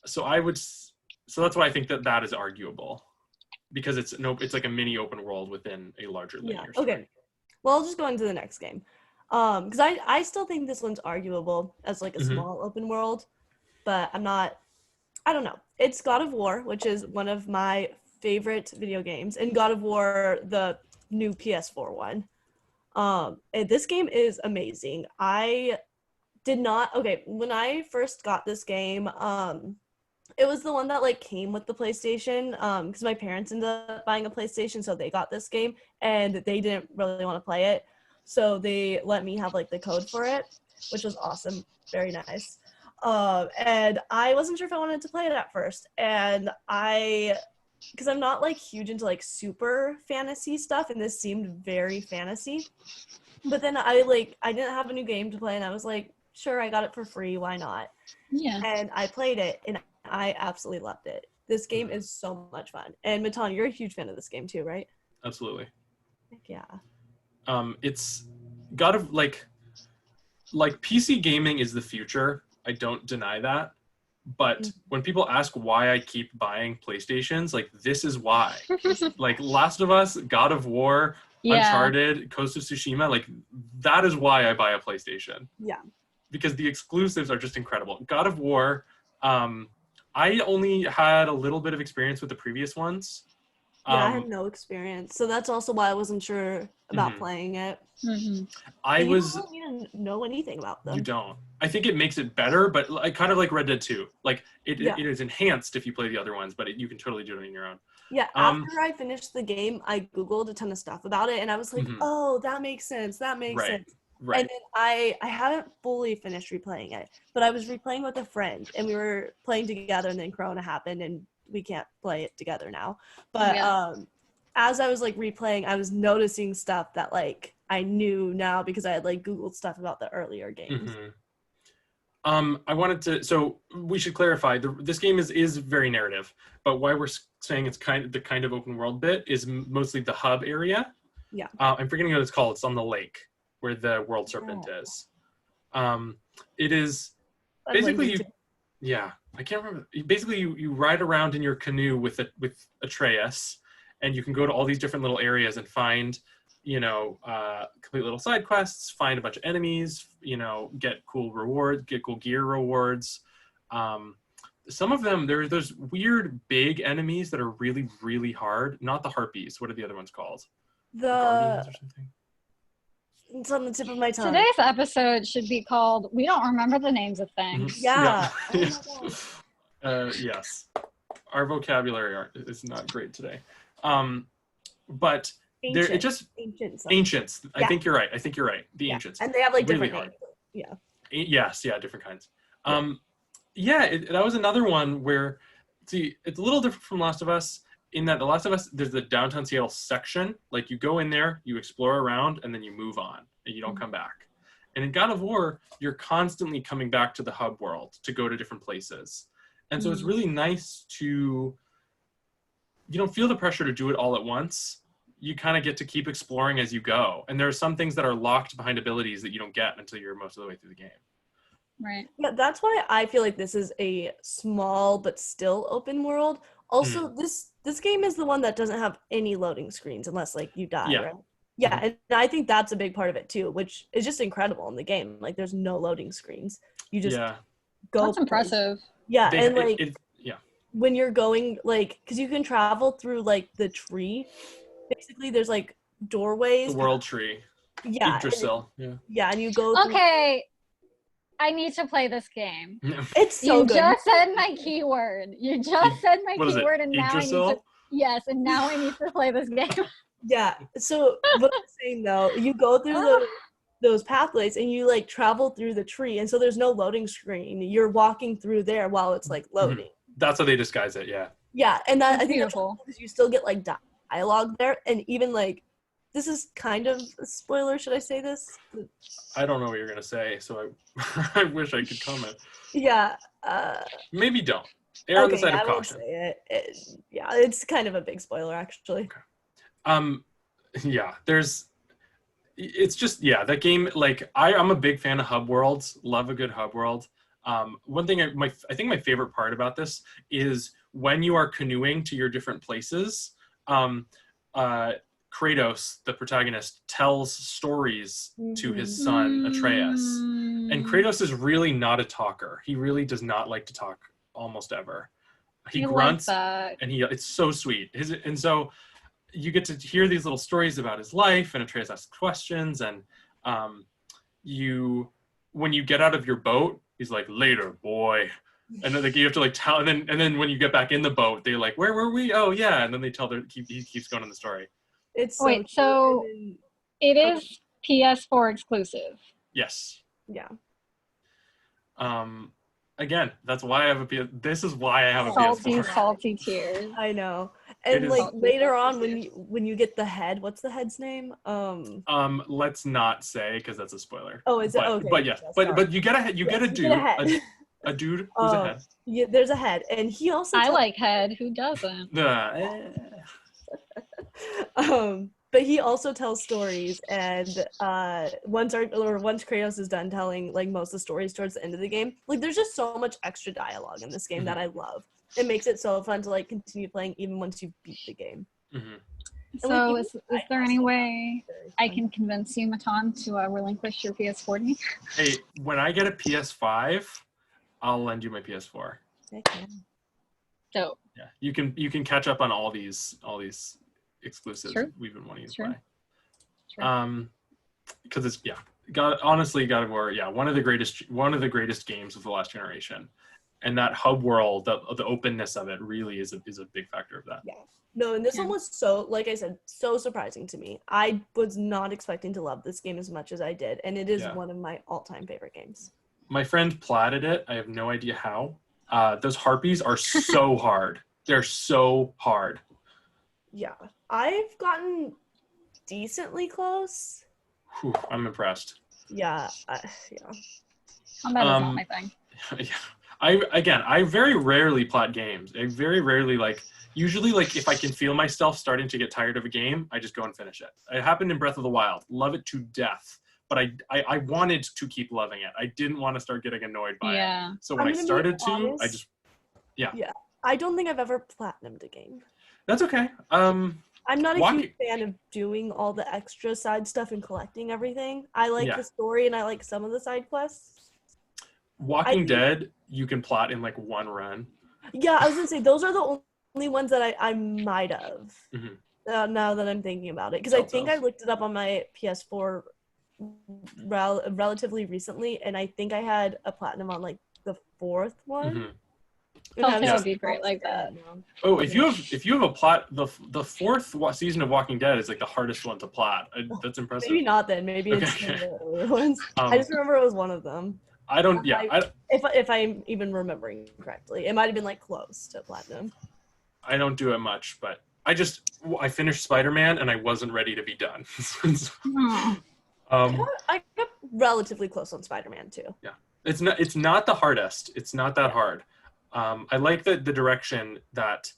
So that's why I think that is arguable, because it's like a mini open world within a larger linear story. Okay. Well, I'll just go into the next game. Because I still think this one's arguable as like a small open world, but I don't know. It's God of War, which is one of my favorite video games, and God of War, the new PS4 one. And this game is amazing. When I first got this game, it was the one that like came with the PlayStation, because my parents ended up buying a PlayStation, so they got this game, and they didn't really want to play it, so they let me have like the code for it, which was awesome, very nice. And I wasn't sure if I wanted to play it at first, and because I'm not like huge into like super fantasy stuff, and this seemed very fantasy, but then I didn't have a new game to play, and I was like, sure, I got it for free, why not? Yeah. And I played it, and I absolutely loved it. This game is so much fun. And Matan, you're a huge fan of this game too, right? Absolutely. Yeah. It's got to like PC gaming is the future. I don't deny that. But when people ask why I keep buying PlayStations, like, this is why. Like Last of Us, God of War, Uncharted, Ghost of Tsushima, like that is why I buy a PlayStation. Yeah. Because the exclusives are just incredible. God of War, I only had a little bit of experience with the previous ones. Yeah, I had no experience, so that's also why I wasn't sure about playing it. Mm-hmm. You don't need to know anything about them. You don't. I think it makes it better, but kind of like Red Dead 2. Like it is enhanced if you play the other ones, but you can totally do it on your own. Yeah, after I finished the game, I Googled a ton of stuff about it, and I was like, oh, that makes sense. That makes sense. Right. And then I haven't fully finished replaying it, but I was replaying with a friend, and we were playing together, and then Corona happened, and we can't play it together now. But as I was like replaying, I was noticing stuff that like I knew now because I had like Googled stuff about the earlier games. I wanted to, so we should clarify, this game is very narrative, but why we're saying it's the kind of open world bit is mostly the hub area. Yeah. I'm forgetting what it's called. It's on the lake where the world serpent is. It is basically I can't remember. Basically, you ride around in your canoe with Atreus, and you can go to all these different little areas and find, complete little side quests, find a bunch of enemies, get cool rewards, get cool gear rewards. Some of them, there's those weird big enemies that are really, really hard. Not the harpies. What are the other ones called? The guardians or something? It's on the tip of my tongue. Today's episode should be called "We Don't Remember the Names of Things." Yeah. Yes. Our vocabulary is not great today. But ancients. I think you're right. The ancients. And they have like really different hard. Names. Yes, different kinds. That was another one where, see, it's a little different from Last of Us in that The Last of Us, there's the downtown Seattle section. Like you go in there, you explore around, and then you move on, and you don't come back. And in God of War, you're constantly coming back to the hub world to go to different places. And so it's really nice you don't feel the pressure to do it all at once. You kind of get to keep exploring as you go. And there are some things that are locked behind abilities that you don't get until you're most of the way through the game. Right. Yeah, that's why I feel like this is a small but still open world. Also, this game is the one that doesn't have any loading screens unless like you die, right? Yeah, and I think that's a big part of it too, which is just incredible in the game. Like there's no loading screens. You just go. That's impressive. Yeah, when you're going like, because you can travel through like the tree. Basically, there's like doorways. The world tree. Yeah. Yggdrasil. Yeah, and you go. Okay. I need to play this game. It's so good. You just said my keyword. And now I need to. Yes, and now I need to play this game. Yeah. So what I'm saying though, you go through those pathways and you like travel through the tree, and so there's no loading screen. You're walking through there while it's like loading. That's how they disguise it. Yeah. Yeah, and I think beautiful. that's cool because you still get like dialogue there, and even like. This is kind of a spoiler. Should I say this? I don't know what you're going to say, so I wish I could comment. Yeah. Maybe don't. Err on the side of caution. Say it. Yeah, it's kind of a big spoiler, actually. Okay. It's just, that game, like, I'm a big fan of hub worlds. Love a good hub world. One thing, I think my favorite part about this is when you are canoeing to your different places, Kratos, the protagonist, tells stories to his son, Atreus. And Kratos is really not a talker. He really does not like to talk almost ever. He grunts, and it's so sweet. And so you get to hear these little stories about his life, and Atreus asks questions, and when you get out of your boat, he's like, "Later, boy." And then you have to like tell, and then when you get back in the boat, they're like, "Where were we? Oh yeah." And then they tell he keeps going on the story. It's so it is PS4 exclusive. Yes. Yeah. Again, that's why I have a PS. This is why I have a PS4. Salty tears. I know. And like later on, when you get the head, what's the head's name? Let's not say because that's a spoiler. Oh, is it? Okay. But yes, but you get a head. You get a dude. A dude who's a head. Yeah, there's a head, and he also. I like head. Who doesn't? But he also tells stories, and once Kratos is done telling like most of the stories towards the end of the game, like there's just so much extra dialogue in this game that I love. It makes it so fun to like continue playing even once you beat the game. So is there any way I can convince you, Matan, to relinquish your PS4 to me? Hey, when I get a PS5, I'll lend you my PS4. Dope. Yeah, you can catch up on all these exclusives we've been wanting to play. Because it's God of War, one of the greatest games of the last generation, and that hub world, the openness of it, really is a big factor of that. Yeah. No, and this one was so, like I said, so surprising to me. I was not expecting to love this game as much as I did, and it is one of my all-time favorite games. My friend platted it. I have no idea how. Those harpies are so hard. They're so hard. Yeah. I've gotten decently close. Whew, I'm impressed. Yeah. Combat is not my thing. Yeah. I very rarely plat games. I very rarely usually if I can feel myself starting to get tired of a game, I just go and finish it. It happened in Breath of the Wild. Love it to death. But I wanted to keep loving it. I didn't want to start getting annoyed by it. So when I started to, I just I don't think I've ever platinumed a game. That's okay. I'm not a huge fan of doing all the extra side stuff and collecting everything. I like the story and I like some of the side quests. Walking Dead, you can plot in one run. Yeah, I was gonna say those are the only ones that I might have. Mm-hmm. Now that I'm thinking about it, because I think I looked it up on my PS4 relatively recently, and I think I had a platinum on the fourth one. Mm-hmm. Telltale would be great like that. Oh, if you have a plot, the fourth season of Walking Dead is the hardest one to plot. That's impressive. Maybe not then. Maybe it's one of the earlier ones. I just remember it was one of them. I don't. Yeah. If I'm even remembering correctly, it might have been close to platinum. I don't do it much, but I finished Spider-Man and I wasn't ready to be done. I got relatively close on Spider-Man too. Yeah, it's not the hardest. It's not that hard. I like the direction that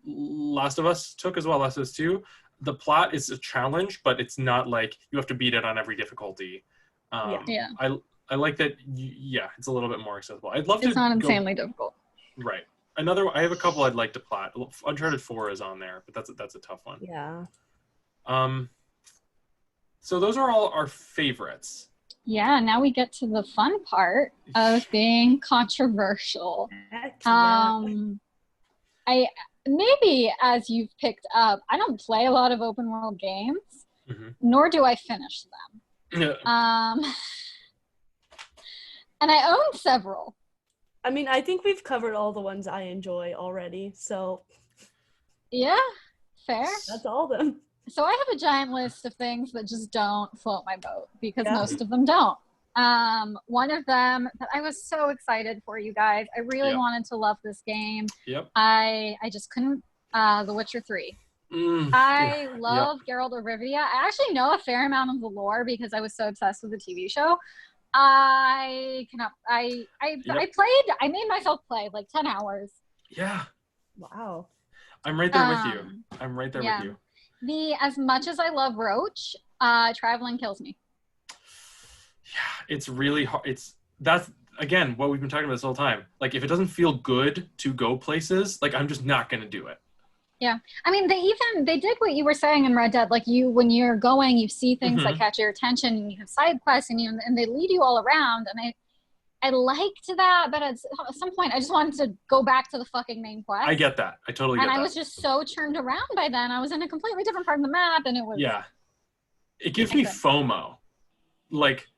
Last of Us took as well. Last of Us 2. The plot is a challenge, but it's not you have to beat it on every difficulty. I like that. It's a little bit more accessible. I'd love to. It's not insanely difficult. Right. I have a couple I'd like to plot. Uncharted 4 is on there, but that's a tough one. Yeah. So those are all our favorites. Yeah, now we get to the fun part of being controversial. I maybe, as you've picked up, I don't play a lot of open world games, nor do I finish them. And I own several. I mean, I think we've covered all the ones I enjoy already, so. Yeah, fair. That's all of them. So I have a giant list of things that just don't float my boat because most of them don't. One of them that I was so excited for, you guys. I really wanted to love this game. Yep. I just couldn't. The Witcher 3. I love Geralt of Rivia. I actually know a fair amount of the lore because I was so obsessed with the TV show. I made myself play 10 hours. Yeah. Wow. I'm right there with you. I'm right there with you. As much as I love Roach, traveling kills me. Yeah, it's really hard. That's again what we've been talking about this whole time. If it doesn't feel good to go places, I'm just not gonna do it. Yeah, I mean, they did what you were saying in Red Dead. When you're going, you see things that catch your attention, and you have side quests, and they lead you all around. And I liked that, but at some point, I just wanted to go back to the fucking main quest. I get that. I totally get that. And I was just so turned around by then. I was in a completely different part of the map, and it was. Yeah, it gives me FOMO.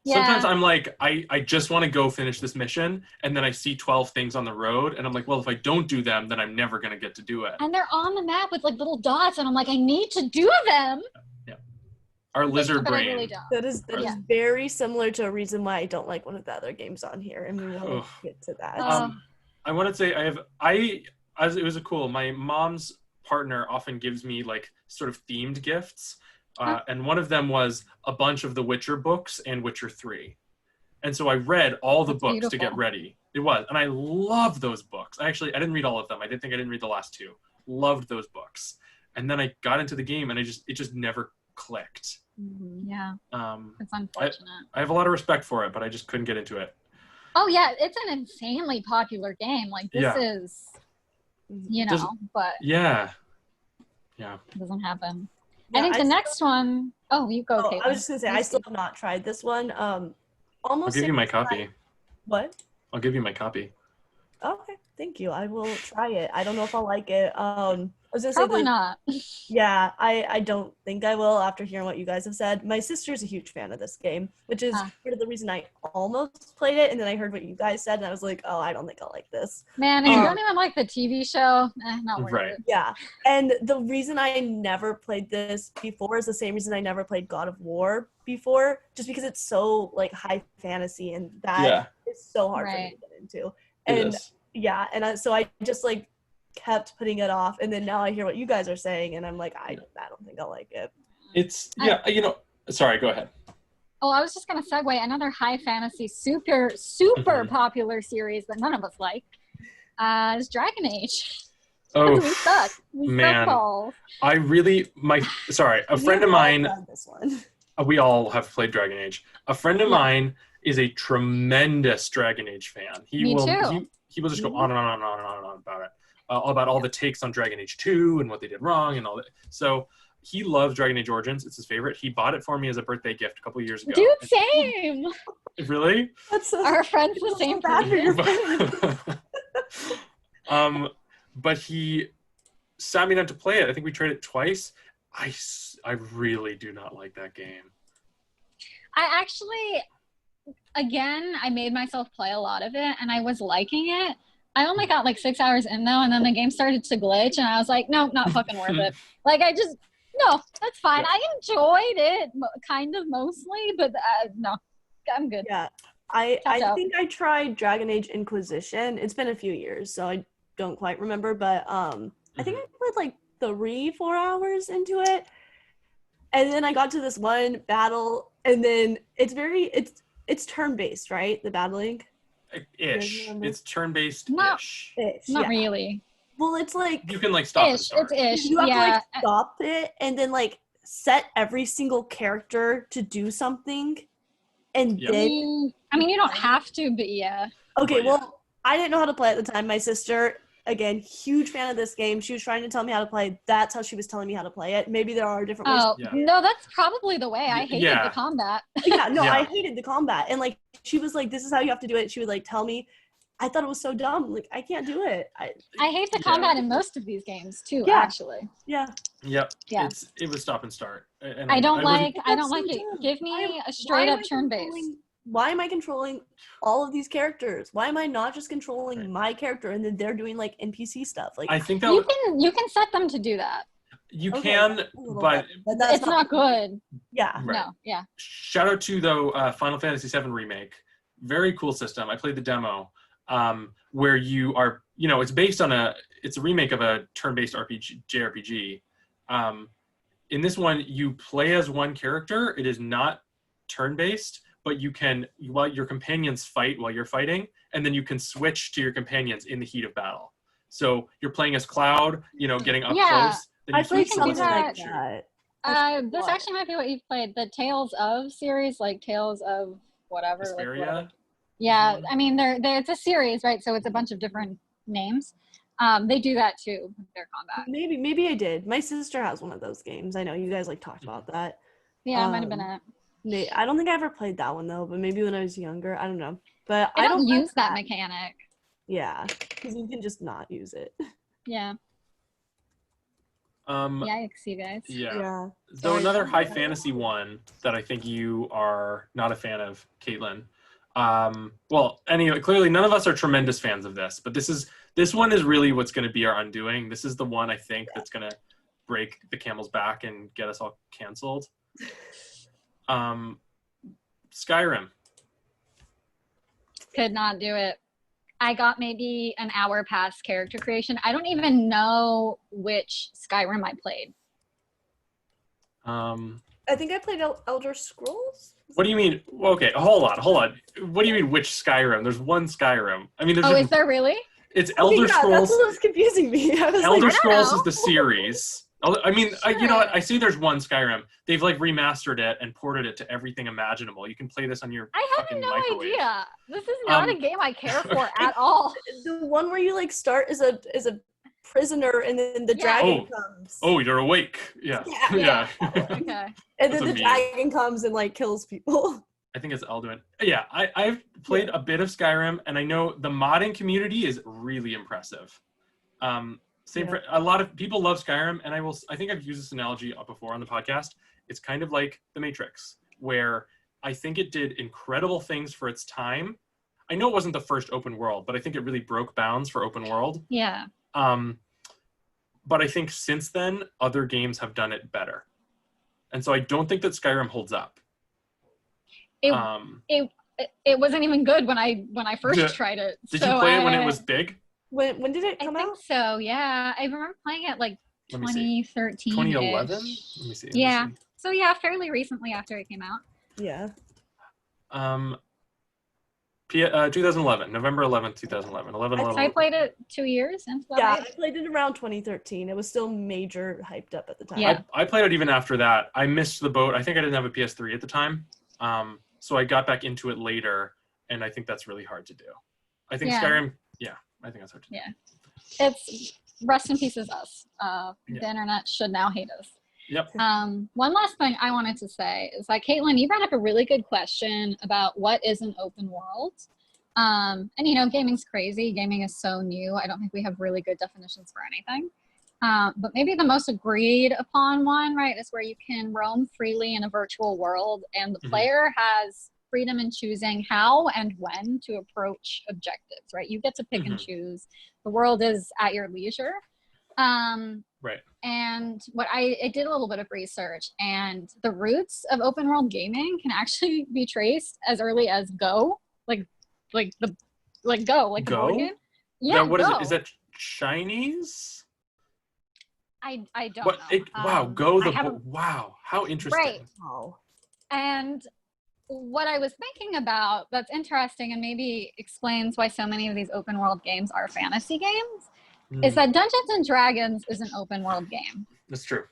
Sometimes I'm I just want to go finish this mission, and then I see 12 things on the road, and I'm well, if I don't do them, then I'm never gonna get to do it. And they're on the map with little dots, and I'm I need to do them. Yeah. Our lizard brain. I really don't. That is very similar to a reason why I don't like one of the other games on here, and we will get to that. I want to say it was cool. My mom's partner often gives me sort of themed gifts. And one of them was a bunch of the Witcher books and Witcher 3. And so I read all the books to get ready. It was. And I love those books. I didn't read all of them. I didn't read the last two. Loved those books. And then I got into the game and it just never clicked. Mm-hmm. Yeah. It's unfortunate. I have a lot of respect for it, but I just couldn't get into it. Oh yeah, it's an insanely popular game. This is, but. Yeah. Yeah. It doesn't happen. Yeah, I think the next one. Oh, you go, Caitlin. I was just gonna say I still have not tried this one. I'll Almost. give you my copy. What? I'll give you my copy. Okay, thank you. I will try it. I don't know if I'll like it. I was gonna Probably say not. Yeah, I don't think I will after hearing what you guys have said. My sister's a huge fan of this game, which is part of the reason I almost played it, and then I heard what you guys said, and I was like, oh, I don't think I'll like this. Man, if you don't even like the TV show, not worth Right. it. Yeah, and the reason I never played this before is the same reason I never played God of War before, just because it's so like high fantasy, and that is so hard for me to get into. And yeah, and so I just like kept putting it off, and then now I hear what you guys are saying, and I'm like, I don't think I'll like it. It's sorry, go ahead. Oh, I was just gonna segue another high fantasy super popular series that none of us like is Dragon Age. Oh, we suck. We man. suck balls. I really a friend of mine. This one. We all have played Dragon Age. A friend of mine is a tremendous Dragon Age fan. He will just go on and on and on and on and on about it. About all the takes on Dragon Age 2 and what they did wrong and all that. So he loves Dragon Age Origins. It's his favorite. He bought it for me as a birthday gift a couple years ago. Dude, same. Really? That's so Our friends the same person. But he sat me down to play it. I think we tried it twice. I really do not like that game. I actually, again, I made myself play a lot of it, and I was liking it. I only got like 6 hours in though, and then the game started to glitch, and I was like, no, not fucking worth it. Like, no, that's fine. I enjoyed it, kind of mostly, but no, I'm good. Yeah, I think I tried Dragon Age Inquisition. It's been a few years, so I don't quite remember, but I think I put like 3-4 hours into it, and then I got to this one battle, and then it's turn-based, right? The battling. Ish. It's turn-based ish. Not really. Well, it's like you can like stop ish. It's ish. You have to like stop it and then like set every single character to do something, and then I mean, you don't have to, but yeah. Okay, well, I didn't know how to play at the time. My sister, again, huge fan of this game. She was trying to tell me how to play. That's how she was telling me how to play it. Maybe there are different ways. Oh, no, that's probably the way. I hated the combat. I hated the combat. And, like, she was like, this is how you have to do it. She would, like, tell me. I thought it was so dumb. Like, I can't do it. I hate the combat in most of these games, too, actually. Yeah. Yep. Yeah. It was stop and start. And I don't like it. Give me a straight-up turn-based. Why am I controlling all of these characters? Why am I not just controlling my character and then they're doing like NPC stuff? Like, I think that you can set them to do that. You can, but it's not good. Yeah. Right. No. Yeah. Shout out to though Final Fantasy VII Remake. Very cool system. I played the demo where you are, it's based on it's a remake of a turn-based JRPG. In this one, you play as one character. It is not turn-based. But you can, while your companions fight while you're fighting, and then you can switch to your companions in the heat of battle. So you're playing as Cloud, getting up close. Then I played something like that. This actually might be what you've played. The Tales of series, like Tales of whatever. Vesperia? Yeah, I mean, it's a series, right? So it's a bunch of different names. They do that too with their combat. Maybe I did. My sister has one of those games. I know you guys like talked about that. Yeah, it might have been it. I don't think I ever played that one though, but maybe when I was younger, I don't know. But I don't use that mechanic. Yeah, because you can just not use it. Yeah. Yikes, you guys. Yeah. So another high fantasy one that I think you are not a fan of, Caitlin. Well, anyway, clearly none of us are tremendous fans of this, but this one is really what's going to be our undoing. This is the one I think that's going to break the camel's back and get us all canceled. Skyrim. Could not do it. I got maybe an hour past character creation. I don't even know which Skyrim I played. I think I played Elder Scrolls. What do you mean? Okay, hold on. What do you mean which Skyrim? There's one Skyrim. I mean, is there really? It's Elder Scrolls. That's what was confusing me. Elder Scrolls is the series. I mean, you know what? I see there's one Skyrim. They've like remastered it and ported it to everything imaginable. You can play this on your fucking microwave. Idea. This is not a game I care for at all. The one where you like start as a prisoner, and then the dragon comes. Oh, you're awake. Yeah. Yeah. Okay. And then the dragon comes and like kills people. I think it's Alduin. Yeah, I've played a bit of Skyrim, and I know the modding community is really impressive. For a lot of people love Skyrim, and I think I've used this analogy before on the podcast. It's kind of like The Matrix, where I think it did incredible things for its time. I know it wasn't the first open world, but I think it really broke bounds for open world. Yeah. But I think since then, other games have done it better. And so I don't think that Skyrim holds up. It wasn't even good when I first tried it. Did you play it when it was big? When did it come out? I think so, yeah. I remember playing it like 2013. 2011? Let me see. Yeah. So yeah, fairly recently after it came out. Yeah. 2011, November 11th, 2011. I played it 2 years into that. Yeah, I played it around 2013. It was still major hyped up at the time. Yeah. I played it even after that. I missed the boat. I think I didn't have a PS3 at the time. So I got back into it later, and I think that's really hard to do. I think Skyrim, I think that's hard to do. Yeah. It's rest in peace is us. The internet should now hate us. Yep. One last thing I wanted to say is that, Caitlin, you brought up a really good question about what is an open world. And, gaming's crazy. Gaming is so new. I don't think we have really good definitions for anything. But maybe the most agreed upon one, right, is where you can roam freely in a virtual world, and the player has freedom in choosing how and when to approach objectives, right? You get to pick and choose. The world is at your leisure. Right. And what I did a little bit of research, and the roots of open world gaming can actually be traced as early as Go, the board game. Yeah. What is it? Is that Chinese? I don't know. Wow, Go wow, how interesting. Right. Oh. And what I was thinking about that's interesting and maybe explains why so many of these open world games are fantasy games is that Dungeons and Dragons is an open world game. That's true.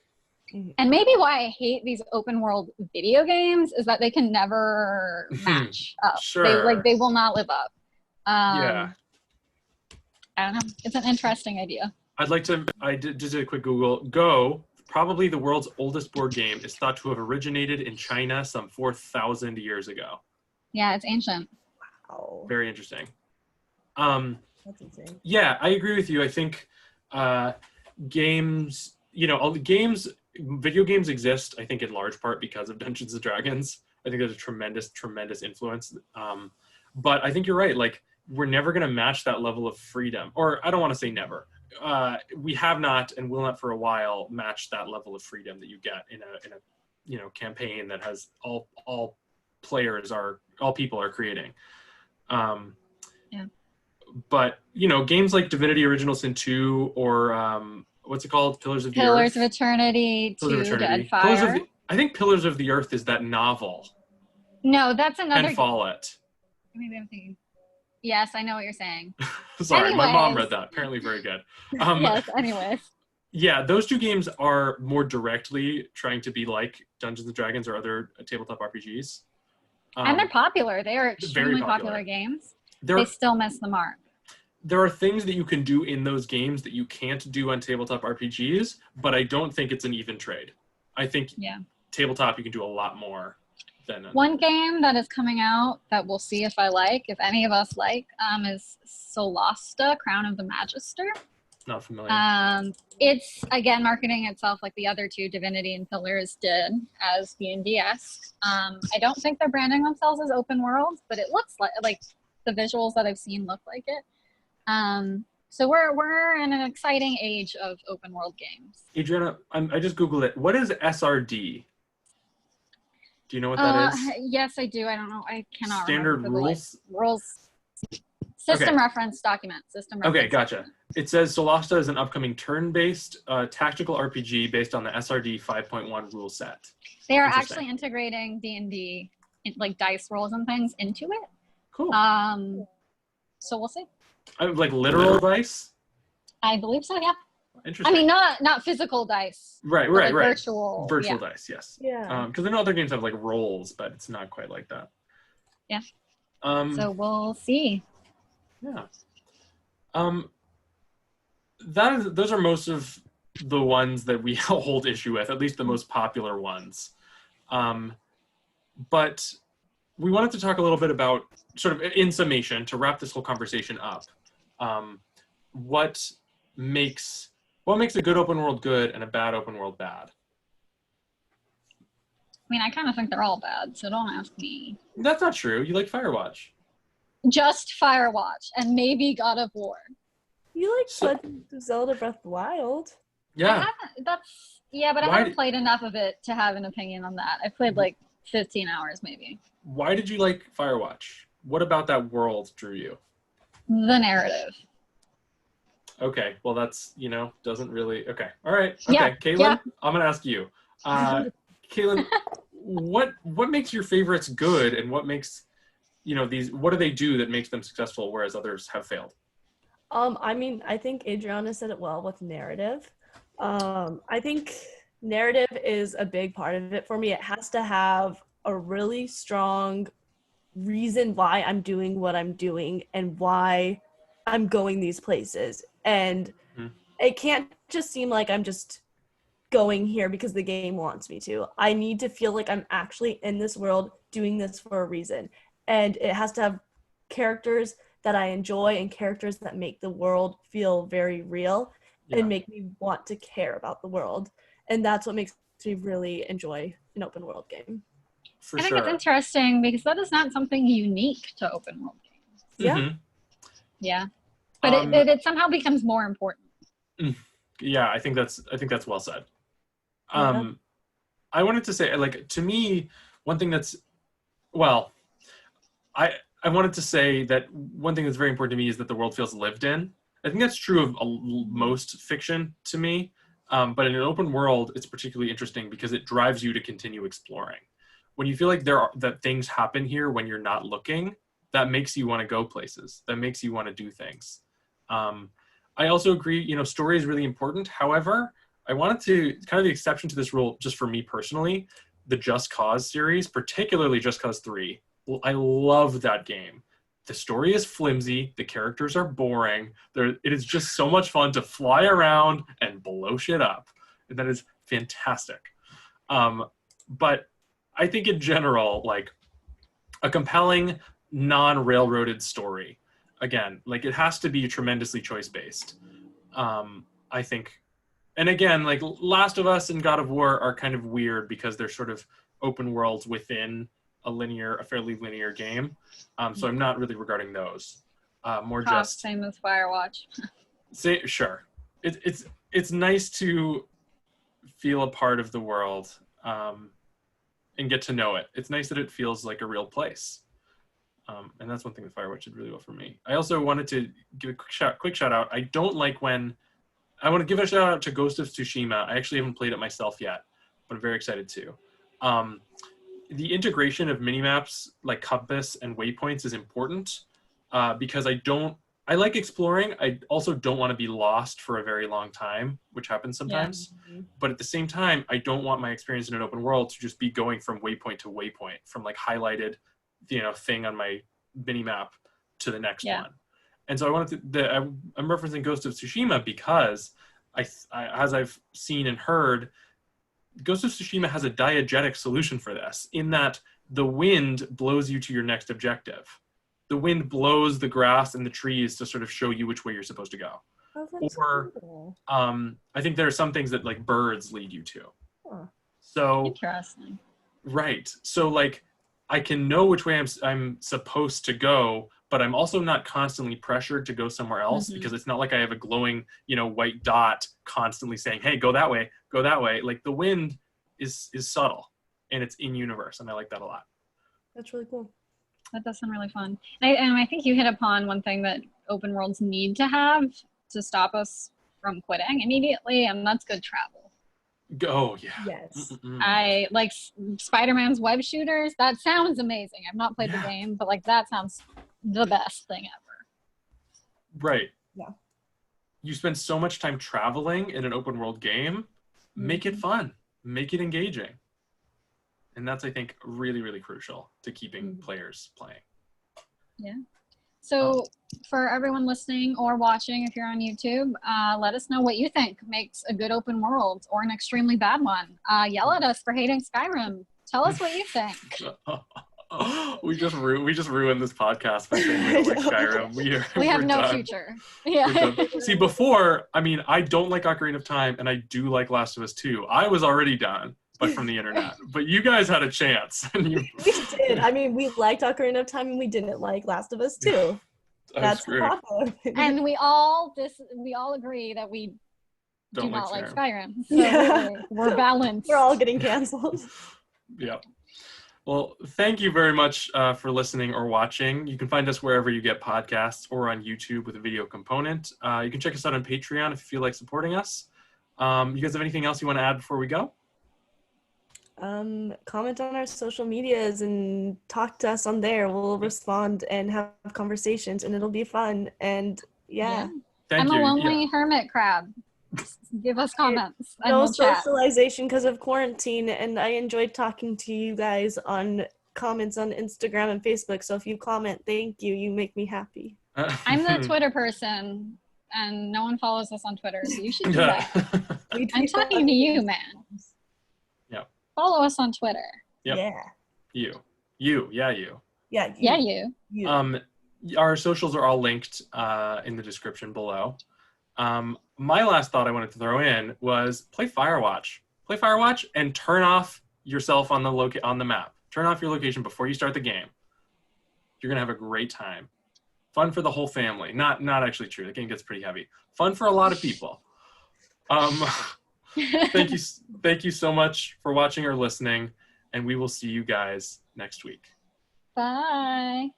And maybe why I hate these open world video games is that they can never match up. Sure. They will not live up. Yeah. I don't know. It's an interesting idea. I did just did a quick Google. Go, probably the world's oldest board game, is thought to have originated in China some 4,000 years ago. Yeah, it's ancient. Wow. Very interesting. That's insane. Yeah, I agree with you. I think games, video games exist, I think, in large part because of Dungeons and Dragons. I think there's a tremendous, tremendous influence. But I think you're right. Like, we're never going to match that level of freedom. Or I don't want to say never. We have not and will not for a while match that level of freedom that you get in a campaign that has all people are creating. But games like Divinity Original Sin 2 or what's it called? Pillars of the Earth. Pillars of Eternity 2, Dead Fire. I think Pillars of the Earth is that novel. No, that's another. And Follett. Maybe I'm thinking. Yes, I know what you're saying. Sorry, my mom read that. Apparently very good. Yes, anyways. Yeah, those two games are more directly trying to be like Dungeons & Dragons or other tabletop RPGs. And they're popular. They are extremely popular games. They still miss the mark. There are things that you can do in those games that you can't do on tabletop RPGs, but I don't think it's an even trade. I think tabletop you can do a lot more. One game that is coming out that we'll see if any of us like, is Solasta, Crown of the Magister. Not familiar. It's, again, marketing itself like the other two, Divinity and Pillars, did as D&D-esque. I don't think they're branding themselves as open world, but it looks like the visuals that I've seen look like it. So we're in an exciting age of open world games. Adrianna, I just Googled it. What is SRD? Do you know what that is? Yes, I do. I don't know. I cannot remember. Standard rules? Rules. System reference document. System reference. Okay, gotcha. It says Solasta is an upcoming turn-based tactical RPG based on the SRD 5.1 rule set. They are actually integrating D&D, like dice rolls and things, into it. Cool. So we'll see. Like literal dice? I believe so, yeah. Interesting. I mean, not physical dice. Right. Virtual dice, yes. Yeah. Because I know other games have like rolls, but it's not quite like that. Yeah. So we'll see. Yeah. those are most of the ones that we hold issue with, at least the most popular ones. But we wanted to talk a little bit about, sort of in summation, to wrap this whole conversation up, what makes a good open world good and a bad open world bad? I mean, I kind of think they're all bad, so don't ask me. That's not true. You like Firewatch. Just Firewatch and maybe God of War. You like Zelda Breath of the Wild. Yeah. But I haven't played enough of it to have an opinion on that. I played like 15 hours maybe. Why did you like Firewatch? What about that world drew you? The narrative. Okay, well that's, doesn't really, okay. All right, okay. Yeah, Caitlin, yeah. I'm gonna ask you. Caitlin, what makes your favorites good, and what makes, what do they do that makes them successful whereas others have failed? I think Adrianna said it well with narrative. I think narrative is a big part of it for me. It has to have a really strong reason why I'm doing what I'm doing and why I'm going these places. And it can't just seem like I'm just going here because the game wants me to. I need to feel like I'm actually in this world doing this for a reason. And it has to have characters that I enjoy and characters that make the world feel very real and make me want to care about the world. And that's what makes me really enjoy an open world game. I think it's interesting because that is not something unique to open world games. Yeah. Mm-hmm. Yeah. But it somehow becomes more important. Yeah, I think that's well said. I wanted to say, like, to me, one thing that's, well, I wanted to say that one thing that's very important to me is that the world feels lived in. I think that's true of most fiction to me. But in an open world, it's particularly interesting because it drives you to continue exploring. When you feel like that things happen here when you're not looking, that makes you want to go places. That makes you want to do things. I also agree, story is really important. However, I wanted to, kind of the exception to this rule, just for me personally, the Just Cause series, particularly Just Cause 3. Well, I love that game. The story is flimsy. The characters are boring. It is just so much fun to fly around and blow shit up. And that is fantastic. But I think in general, like, a compelling, non-railroaded story, again, like, it has to be tremendously choice-based. I think, and again, like, Last of Us and God of War are kind of weird because they're sort of open worlds within a fairly linear game. So I'm not really regarding those. Same as Firewatch. Sure. It's nice to feel a part of the world and get to know it. It's nice that it feels like a real place. And that's one thing that Firewatch did really well for me. I also wanted to give a quick shout out. I want to give a shout out to Ghost of Tsushima. I actually haven't played it myself yet, but I'm very excited to. The integration of minimaps like compass and waypoints is important because I like exploring. I also don't want to be lost for a very long time, which happens sometimes. Yeah. But at the same time, I don't want my experience in an open world to just be going from waypoint to waypoint, from like highlighted, thing on my minimap to the next one. And so I'm referencing Ghost of Tsushima because as I've seen and heard, Ghost of Tsushima has a diegetic solution for this, in that the wind blows you to your next objective. The wind blows the grass and the trees to sort of show you which way you're supposed to go. Oh, that's cool. I think there are some things that like birds lead you to. Huh. So interesting. Right. So like I can know which way I'm supposed to go, but I'm also not constantly pressured to go somewhere else because it's not like I have a glowing, white dot constantly saying, "Hey, go that way, go that way." Like the wind is subtle and it's in universe, and I like that a lot. That's really cool. That does sound really fun. And I think you hit upon one thing that open worlds need to have to stop us from quitting immediately, and that's good travel. Oh, yeah. Yes. I like Spider-Man's web shooters. That sounds amazing. I've not played the game, but like that sounds the best thing ever. Right. Yeah. You spend so much time traveling in an open world game. Make it fun. Make it engaging. And that's, I think, really, really crucial to keeping players playing. Yeah. So for everyone listening or watching, if you're on YouTube, let us know what you think makes a good open world or an extremely bad one. Yell at us for hating Skyrim. Tell us what you think. We just ruined this podcast by saying we don't like Skyrim. We have no done. Future. Yeah. See, before, I mean, I don't like Ocarina of Time, and I do like Last of Us 2. I was already done, but from the internet. But you guys had a chance. And We did. I mean, we liked Ocarina of Time, and we didn't like Last of Us 2. That's great. And we all agree that we do not like Skyrim. So we're balanced. We're all getting canceled. Yeah. Well, thank you very much for listening or watching. You can find us wherever you get podcasts or on YouTube with a video component. You can check us out on Patreon if you feel like supporting us. You guys have anything else you want to add before we go? Comment on our social medias and talk to us on there. We'll respond and have conversations, and it'll be fun. And I'm a lonely hermit crab. Give us comments. No we'll socialization because of quarantine, and I enjoyed talking to you guys on comments on Instagram and Facebook. So if you comment, thank you. You make me happy. I'm the Twitter person, and no one follows us on Twitter, so you should do that. I'm talking to you, man. Yeah. Follow us on Twitter. Yep. Yeah. You. Yeah, you. Our socials are all linked in the description below. My last thought I wanted to throw in was play Firewatch. Play Firewatch and turn off yourself on the map. Turn off your location before you start the game. You're gonna have a great time. Fun for the whole family. Not actually true. The game gets pretty heavy. Fun for a lot of people. Thank you so much for watching or listening, and we will see you guys next week. Bye.